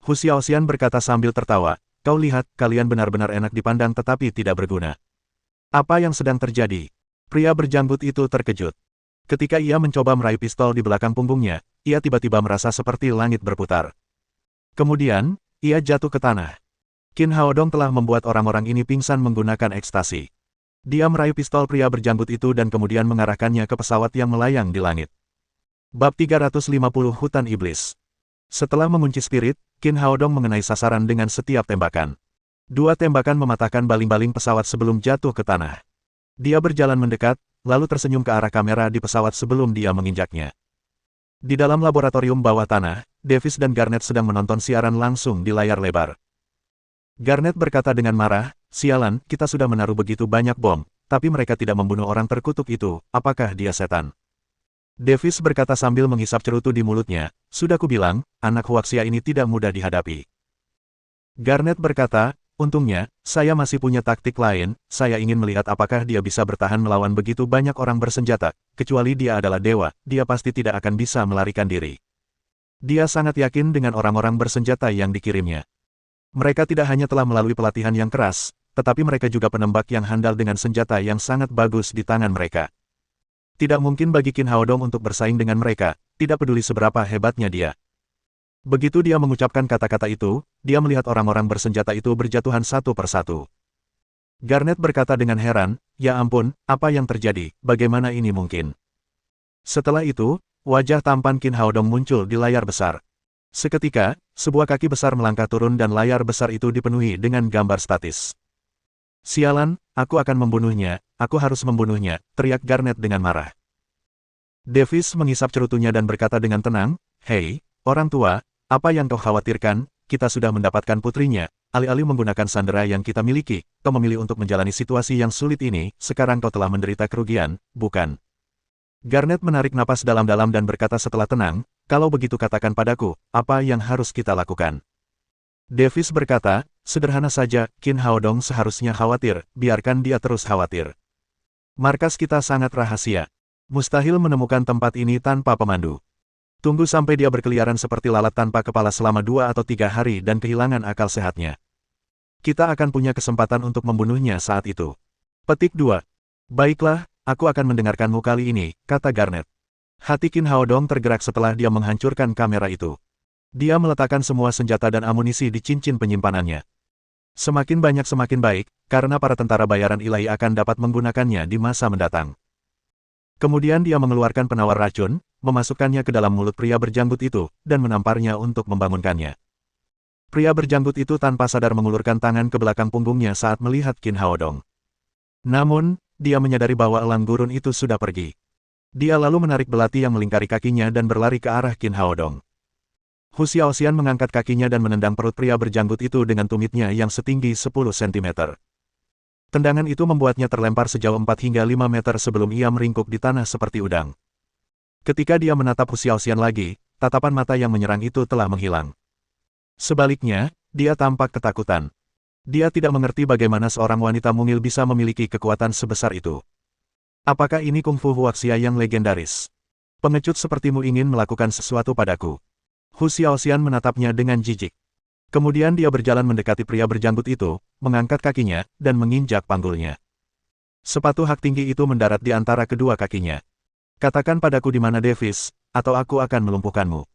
Hu Xiaoxian berkata sambil tertawa, "Kau lihat, kalian benar-benar enak dipandang tetapi tidak berguna. Apa yang sedang terjadi?" Pria berjanggut itu terkejut. Ketika ia mencoba meraih pistol di belakang punggungnya, ia tiba-tiba merasa seperti langit berputar. Kemudian, ia jatuh ke tanah. Qin Haodong telah membuat orang-orang ini pingsan menggunakan ekstasi. Dia meraih pistol pria berjanggut itu dan kemudian mengarahkannya ke pesawat yang melayang di langit. Bab 350 Hutan Iblis. Setelah mengunci spirit, Qin Haodong mengenai sasaran dengan setiap tembakan. Dua tembakan mematahkan baling-baling pesawat sebelum jatuh ke tanah. Dia berjalan mendekat, lalu tersenyum ke arah kamera di pesawat sebelum dia menginjaknya. Di dalam laboratorium bawah tanah, Davis dan Garnet sedang menonton siaran langsung di layar lebar. Garnet berkata dengan marah, "Sialan, kita sudah menaruh begitu banyak bom, tapi mereka tidak membunuh orang terkutuk itu, apakah dia setan?" Davis berkata sambil menghisap cerutu di mulutnya, "Sudah kubilang, anak Huaxia ini tidak mudah dihadapi." Garnet berkata, "Untungnya, saya masih punya taktik lain, saya ingin melihat apakah dia bisa bertahan melawan begitu banyak orang bersenjata, kecuali dia adalah dewa, dia pasti tidak akan bisa melarikan diri." Dia sangat yakin dengan orang-orang bersenjata yang dikirimnya. Mereka tidak hanya telah melalui pelatihan yang keras, tetapi mereka juga penembak yang handal dengan senjata yang sangat bagus di tangan mereka. Tidak mungkin bagi Qin Haodong untuk bersaing dengan mereka, tidak peduli seberapa hebatnya dia. Begitu dia mengucapkan kata-kata itu, dia melihat orang-orang bersenjata itu berjatuhan satu persatu. Garnet berkata dengan heran, "Ya ampun, apa yang terjadi, bagaimana ini mungkin?" Setelah itu, wajah tampan Qin Haodong muncul di layar besar. Seketika, sebuah kaki besar melangkah turun dan layar besar itu dipenuhi dengan gambar statis. "Sialan, aku akan membunuhnya, aku harus membunuhnya," teriak Garnet dengan marah. Davis menghisap cerutunya dan berkata dengan tenang, "Hei, orang tua, apa yang kau khawatirkan? Kita sudah mendapatkan putrinya, alih-alih menggunakan sandera yang kita miliki, kau memilih untuk menjalani situasi yang sulit ini, sekarang kau telah menderita kerugian, bukan?" Garnet menarik napas dalam-dalam dan berkata setelah tenang, "Kalau begitu katakan padaku, apa yang harus kita lakukan?" Davis berkata, "Sederhana saja, Qin Haodong seharusnya khawatir, biarkan dia terus khawatir. Markas kita sangat rahasia. Mustahil menemukan tempat ini tanpa pemandu. Tunggu sampai dia berkeliaran seperti lalat tanpa kepala selama 2 atau 3 hari dan kehilangan akal sehatnya. Kita akan punya kesempatan untuk membunuhnya saat itu. Petik 2. Baiklah, aku akan mendengarkanmu kali ini, kata Garnet. Hati Qin Haodong tergerak setelah dia menghancurkan kamera itu. Dia meletakkan semua senjata dan amunisi di cincin penyimpanannya. Semakin banyak semakin baik, karena para tentara bayaran ilahi akan dapat menggunakannya di masa mendatang. Kemudian dia mengeluarkan penawar racun, memasukkannya ke dalam mulut pria berjanggut itu, dan menamparnya untuk membangunkannya. Pria berjanggut itu tanpa sadar mengulurkan tangan ke belakang punggungnya saat melihat Qin Haodong. Namun, dia menyadari bahwa elang gurun itu sudah pergi. Dia lalu menarik belati yang melingkari kakinya dan berlari ke arah Qin Haodong. Hu Xiaoxian mengangkat kakinya dan menendang perut pria berjanggut itu dengan tumitnya yang setinggi 10 cm. Tendangan itu membuatnya terlempar sejauh 4 hingga 5 meter sebelum ia meringkuk di tanah seperti udang. Ketika dia menatap Hu Xiaoxian lagi, tatapan mata yang menyerang itu telah menghilang. Sebaliknya, dia tampak ketakutan. Dia tidak mengerti bagaimana seorang wanita mungil bisa memiliki kekuatan sebesar itu. Apakah ini kungfu Huaxia yang legendaris? Pengecut sepertimu ingin melakukan sesuatu padaku. Hu Xiaoxian menatapnya dengan jijik. Kemudian dia berjalan mendekati pria berjanggut itu, mengangkat kakinya, dan menginjak panggulnya. Sepatu hak tinggi itu mendarat di antara kedua kakinya. Katakan padaku di mana Davis, atau aku akan melumpuhkanmu.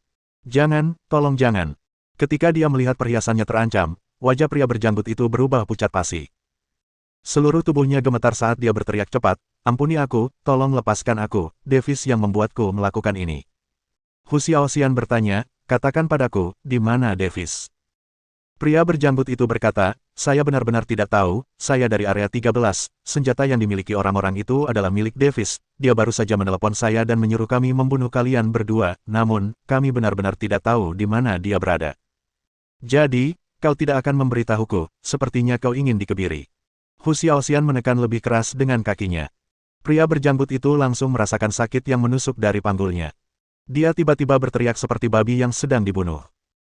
Jangan, tolong jangan. Ketika dia melihat perhiasannya terancam, wajah pria berjanggut itu berubah pucat pasi. Seluruh tubuhnya gemetar saat dia berteriak cepat, ampuni aku, tolong lepaskan aku, Davis yang membuatku melakukan ini. Hu Xiaoxian bertanya, katakan padaku, di mana Davis? Pria berjanggut itu berkata, saya benar-benar tidak tahu, saya dari area 13, senjata yang dimiliki orang-orang itu adalah milik Davis, dia baru saja menelepon saya dan menyuruh kami membunuh kalian berdua, namun, kami benar-benar tidak tahu di mana dia berada. Jadi, kau tidak akan memberitahuku, sepertinya kau ingin dikebiri. Hu Xiaoxian menekan lebih keras dengan kakinya. Pria berjanggut itu langsung merasakan sakit yang menusuk dari panggulnya. Dia tiba-tiba berteriak seperti babi yang sedang dibunuh.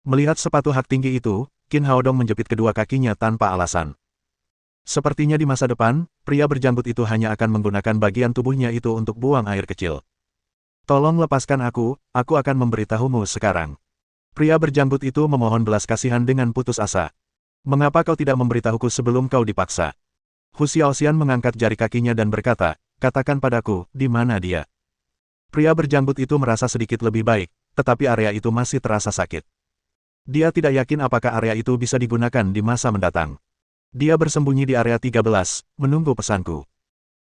Melihat sepatu hak tinggi itu, Qin Haodong menjepit kedua kakinya tanpa alasan. Sepertinya di masa depan, pria berjanggut itu hanya akan menggunakan bagian tubuhnya itu untuk buang air kecil. Tolong lepaskan aku akan memberitahumu sekarang. Pria berjanggut itu memohon belas kasihan dengan putus asa. Mengapa kau tidak memberitahuku sebelum kau dipaksa? Hu Xiaoxian mengangkat jari kakinya dan berkata, katakan padaku, di mana dia? Pria berjanggut itu merasa sedikit lebih baik, tetapi area itu masih terasa sakit. Dia tidak yakin apakah area itu bisa digunakan di masa mendatang. Dia bersembunyi di area 13, menunggu pesanku.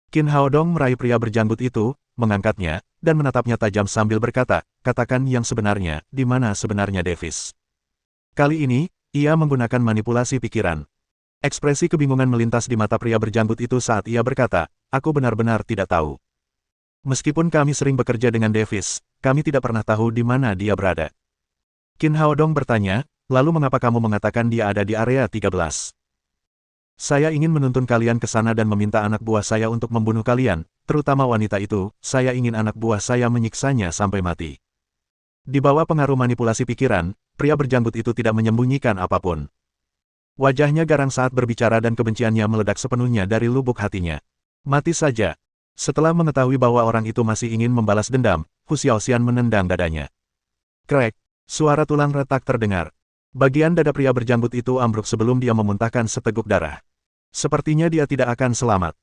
Qin Haodong meraih pria berjanggut itu, mengangkatnya, dan menatapnya tajam sambil berkata, katakan yang sebenarnya, di mana sebenarnya Davis. Kali ini, ia menggunakan manipulasi pikiran. Ekspresi kebingungan melintas di mata pria berjanggut itu saat ia berkata, aku benar-benar tidak tahu. Meskipun kami sering bekerja dengan Davis, kami tidak pernah tahu di mana dia berada. Qin Haodong bertanya, lalu mengapa kamu mengatakan dia ada di area 13? Saya ingin menuntun kalian ke sana dan meminta anak buah saya untuk membunuh kalian, terutama wanita itu, saya ingin anak buah saya menyiksanya sampai mati. Di bawah pengaruh manipulasi pikiran, pria berjanggut itu tidak menyembunyikan apapun. Wajahnya garang saat berbicara dan kebenciannya meledak sepenuhnya dari lubuk hatinya. Mati saja. Setelah mengetahui bahwa orang itu masih ingin membalas dendam, Hu Xiaoxian menendang dadanya. Krek. Suara tulang retak terdengar. Bagian dada pria berjanggut itu ambruk sebelum dia memuntahkan seteguk darah. Sepertinya dia tidak akan selamat.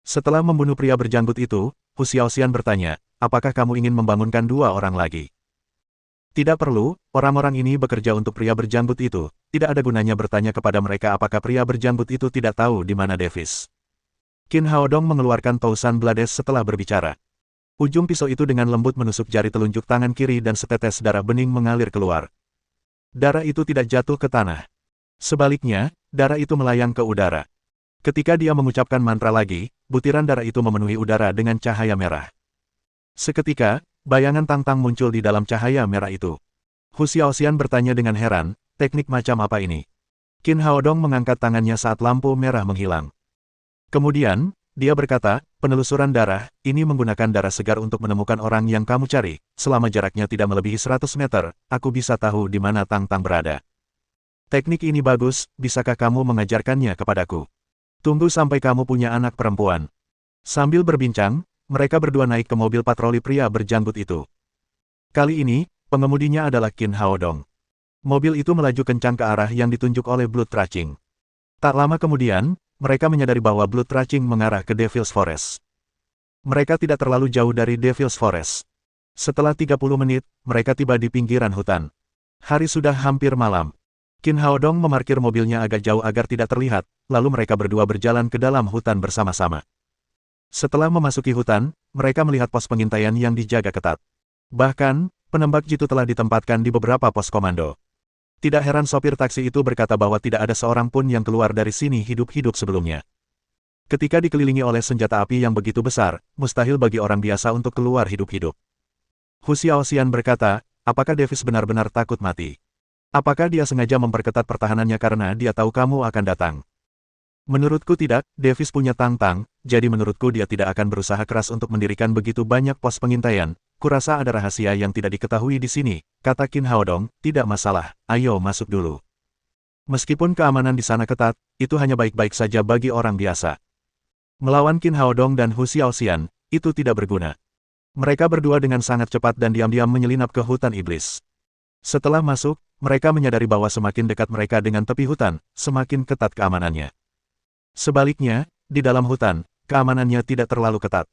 Setelah membunuh pria berjanggut itu, Hu Xiaoxian bertanya, apakah kamu ingin membangunkan 2 orang lagi? Tidak perlu, orang-orang ini bekerja untuk pria berjanggut itu, tidak ada gunanya bertanya kepada mereka apakah pria berjanggut itu tidak tahu di mana Davis. Qin Haodong mengeluarkan Tousan Blades setelah berbicara. Ujung pisau itu dengan lembut menusuk jari telunjuk tangan kiri dan setetes darah bening mengalir keluar. Darah itu tidak jatuh ke tanah. Sebaliknya, darah itu melayang ke udara. Ketika dia mengucapkan mantra lagi, butiran darah itu memenuhi udara dengan cahaya merah. Seketika, bayangan Tang-Tang muncul di dalam cahaya merah itu. Hu Xiaoxian bertanya dengan heran, teknik macam apa ini? Qin Haodong mengangkat tangannya saat lampu merah menghilang. Kemudian, dia berkata, penelusuran darah, ini menggunakan darah segar untuk menemukan orang yang kamu cari, selama jaraknya tidak melebihi 100 meter, aku bisa tahu di mana Tang-Tang berada. Teknik ini bagus, bisakah kamu mengajarkannya kepadaku? Tunggu sampai kamu punya anak perempuan. Sambil berbincang, mereka berdua naik ke mobil patroli pria berjanggut itu. Kali ini, Pengemudinya adalah Qin Haodong. Mobil itu melaju kencang ke arah yang ditunjuk oleh Blood Traching. Tak lama kemudian, mereka menyadari bahwa Blood Traching mengarah ke Devil's Forest. Mereka tidak terlalu jauh dari Devil's Forest. Setelah 30 menit, mereka tiba di pinggiran hutan. Hari sudah hampir malam. Qin Haodong memarkir mobilnya agak jauh agar tidak terlihat, lalu mereka berdua berjalan ke dalam hutan bersama-sama. Setelah memasuki hutan, mereka melihat pos pengintaian yang dijaga ketat. Bahkan, penembak jitu telah ditempatkan di beberapa pos komando. Tidak heran sopir taksi itu berkata bahwa tidak ada seorang pun yang keluar dari sini hidup-hidup sebelumnya. Ketika dikelilingi oleh senjata api yang begitu besar, mustahil bagi orang biasa untuk keluar hidup-hidup. Hu Xiaoxian berkata, apakah Davis benar-benar takut mati? Apakah dia sengaja memperketat pertahanannya karena dia tahu kamu akan datang? Menurutku tidak, Davis punya tang-tang, jadi menurutku dia tidak akan berusaha keras untuk mendirikan begitu banyak pos pengintaian. Kurasa ada rahasia yang tidak diketahui di sini, kata Qin Haodong, tidak masalah, ayo masuk dulu. Meskipun keamanan di sana ketat, itu hanya baik-baik saja bagi orang biasa. Melawan Qin Haodong dan Hu Xiaoxian, itu tidak berguna. Mereka berdua dengan sangat cepat dan diam-diam menyelinap ke hutan iblis. Setelah masuk, mereka menyadari bahwa semakin dekat mereka dengan tepi hutan, semakin ketat keamanannya. Sebaliknya, di dalam hutan, keamanannya tidak terlalu ketat.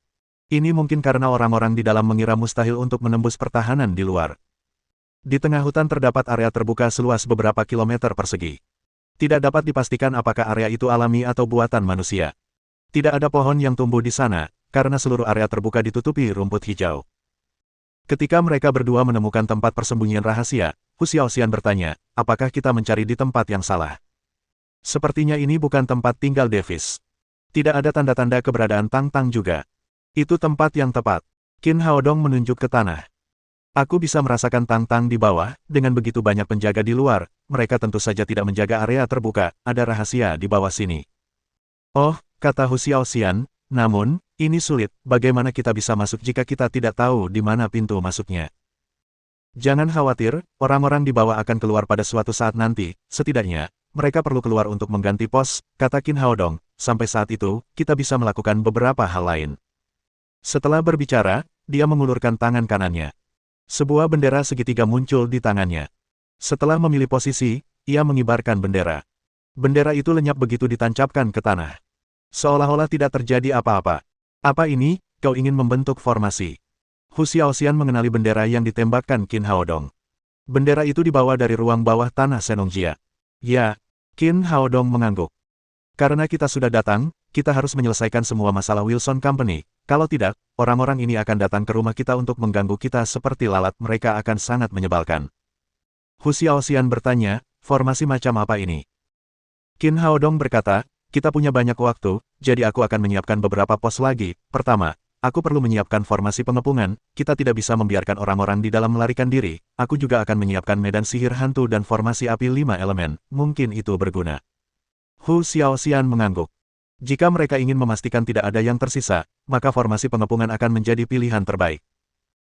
Ini mungkin karena orang-orang di dalam mengira mustahil untuk menembus pertahanan di luar. Di tengah hutan terdapat area terbuka seluas beberapa kilometer persegi. Tidak dapat dipastikan apakah area itu alami atau buatan manusia. Tidak ada pohon yang tumbuh di sana, karena seluruh area terbuka ditutupi rumput hijau. Ketika mereka berdua menemukan tempat persembunyian rahasia, Hu Xiaoxian bertanya, apakah kita mencari di tempat yang salah? Sepertinya ini bukan tempat tinggal Davis. Tidak ada tanda-tanda keberadaan Tang-Tang juga. Itu tempat yang tepat. Qin Haodong menunjuk ke tanah. Aku bisa merasakan Tang-Tang di bawah, dengan begitu banyak penjaga di luar, mereka tentu saja tidak menjaga area terbuka, ada rahasia di bawah sini. Oh, kata Hu Xiaoxian, namun, ini sulit, bagaimana kita bisa masuk jika kita tidak tahu di mana pintu masuknya? Jangan khawatir, orang-orang di bawah akan keluar pada suatu saat nanti, setidaknya, mereka perlu keluar untuk mengganti pos, kata Qin Haodong, sampai saat itu, kita bisa melakukan beberapa hal lain. Setelah berbicara, dia mengulurkan tangan kanannya. Sebuah bendera segitiga muncul di tangannya. Setelah memilih posisi, ia mengibarkan bendera. Bendera itu lenyap begitu ditancapkan ke tanah. Seolah-olah tidak terjadi apa-apa. Apa ini, kau ingin membentuk formasi? Hu Xiaoxian mengenali bendera yang ditembakkan Qin Haodong. Bendera itu dibawa dari ruang bawah tanah Senongjia. Ya, Qin Haodong mengangguk. Karena kita sudah datang, kita harus menyelesaikan semua masalah Wilson Company. Kalau tidak, orang-orang ini akan datang ke rumah kita untuk mengganggu kita seperti lalat, mereka akan sangat menyebalkan. Hu Xiaoxian bertanya, formasi macam apa ini? Qin Haodong berkata, kita punya banyak waktu, jadi aku akan menyiapkan beberapa pos lagi. Pertama, aku perlu menyiapkan formasi pengepungan, kita tidak bisa membiarkan orang-orang di dalam melarikan diri. Aku juga akan menyiapkan medan sihir hantu dan formasi api 5 elemen, mungkin itu berguna. Hu Xiaoxian mengangguk. Jika mereka ingin memastikan tidak ada yang tersisa, maka formasi pengepungan akan menjadi pilihan terbaik.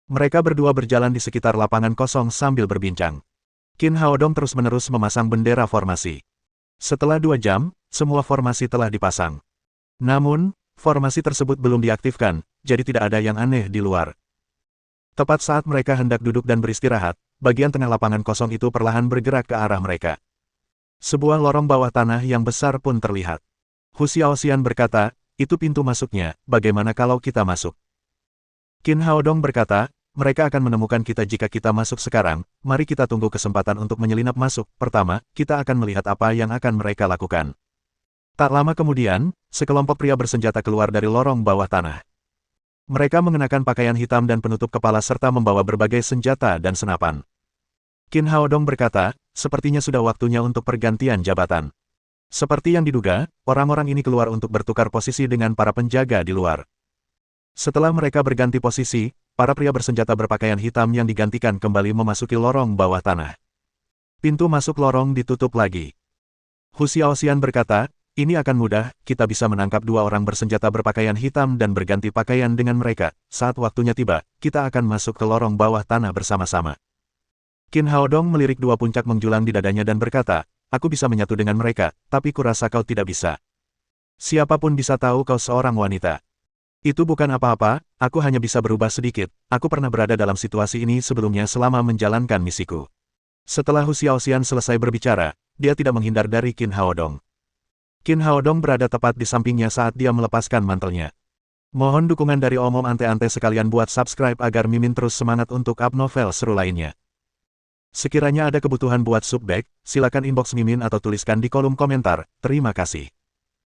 Mereka berdua berjalan di sekitar lapangan kosong sambil berbincang. Qin Haodong terus-menerus memasang bendera formasi. Setelah 2 jam, semua formasi telah dipasang. Namun, formasi tersebut belum diaktifkan, jadi tidak ada yang aneh di luar. Tepat saat mereka hendak duduk dan beristirahat, bagian tengah lapangan kosong itu perlahan bergerak ke arah mereka. Sebuah lorong bawah tanah yang besar pun terlihat. Hu Xiaoxian berkata, itu pintu masuknya, bagaimana kalau kita masuk? Qin Haodong berkata, mereka akan menemukan kita jika kita masuk sekarang, mari kita tunggu kesempatan untuk menyelinap masuk. Pertama, kita akan melihat apa yang akan mereka lakukan. Tak lama kemudian, sekelompok pria bersenjata keluar dari lorong bawah tanah. Mereka mengenakan pakaian hitam dan penutup kepala serta membawa berbagai senjata dan senapan. Qin Haodong berkata, sepertinya sudah waktunya untuk pergantian jabatan. Seperti yang diduga, orang-orang ini keluar untuk bertukar posisi dengan para penjaga di luar. Setelah mereka berganti posisi, para pria bersenjata berpakaian hitam yang digantikan kembali memasuki lorong bawah tanah. Pintu masuk lorong ditutup lagi. Hu Xiaoxian berkata, ini akan mudah, kita bisa menangkap 2 orang bersenjata berpakaian hitam dan berganti pakaian dengan mereka. Saat waktunya tiba, kita akan masuk ke lorong bawah tanah bersama-sama. Qin Haodong melirik 2 puncak menjulang di dadanya dan berkata, aku bisa menyatu dengan mereka, tapi kurasa kau tidak bisa. Siapapun bisa tahu kau seorang wanita. Itu bukan apa-apa, aku hanya bisa berubah sedikit, aku pernah berada dalam situasi ini sebelumnya selama menjalankan misiku. Setelah Hu Xiaoxian selesai berbicara, dia tidak menghindar dari Qin Haodong. Qin Haodong berada tepat di sampingnya saat dia melepaskan mantelnya. Mohon dukungan dari Omom Ante-Ante sekalian buat subscribe agar Mimin terus semangat untuk up novel seru lainnya. Sekiranya ada kebutuhan buat subbag, silakan inbox Mimin atau tuliskan di kolom komentar. Terima kasih.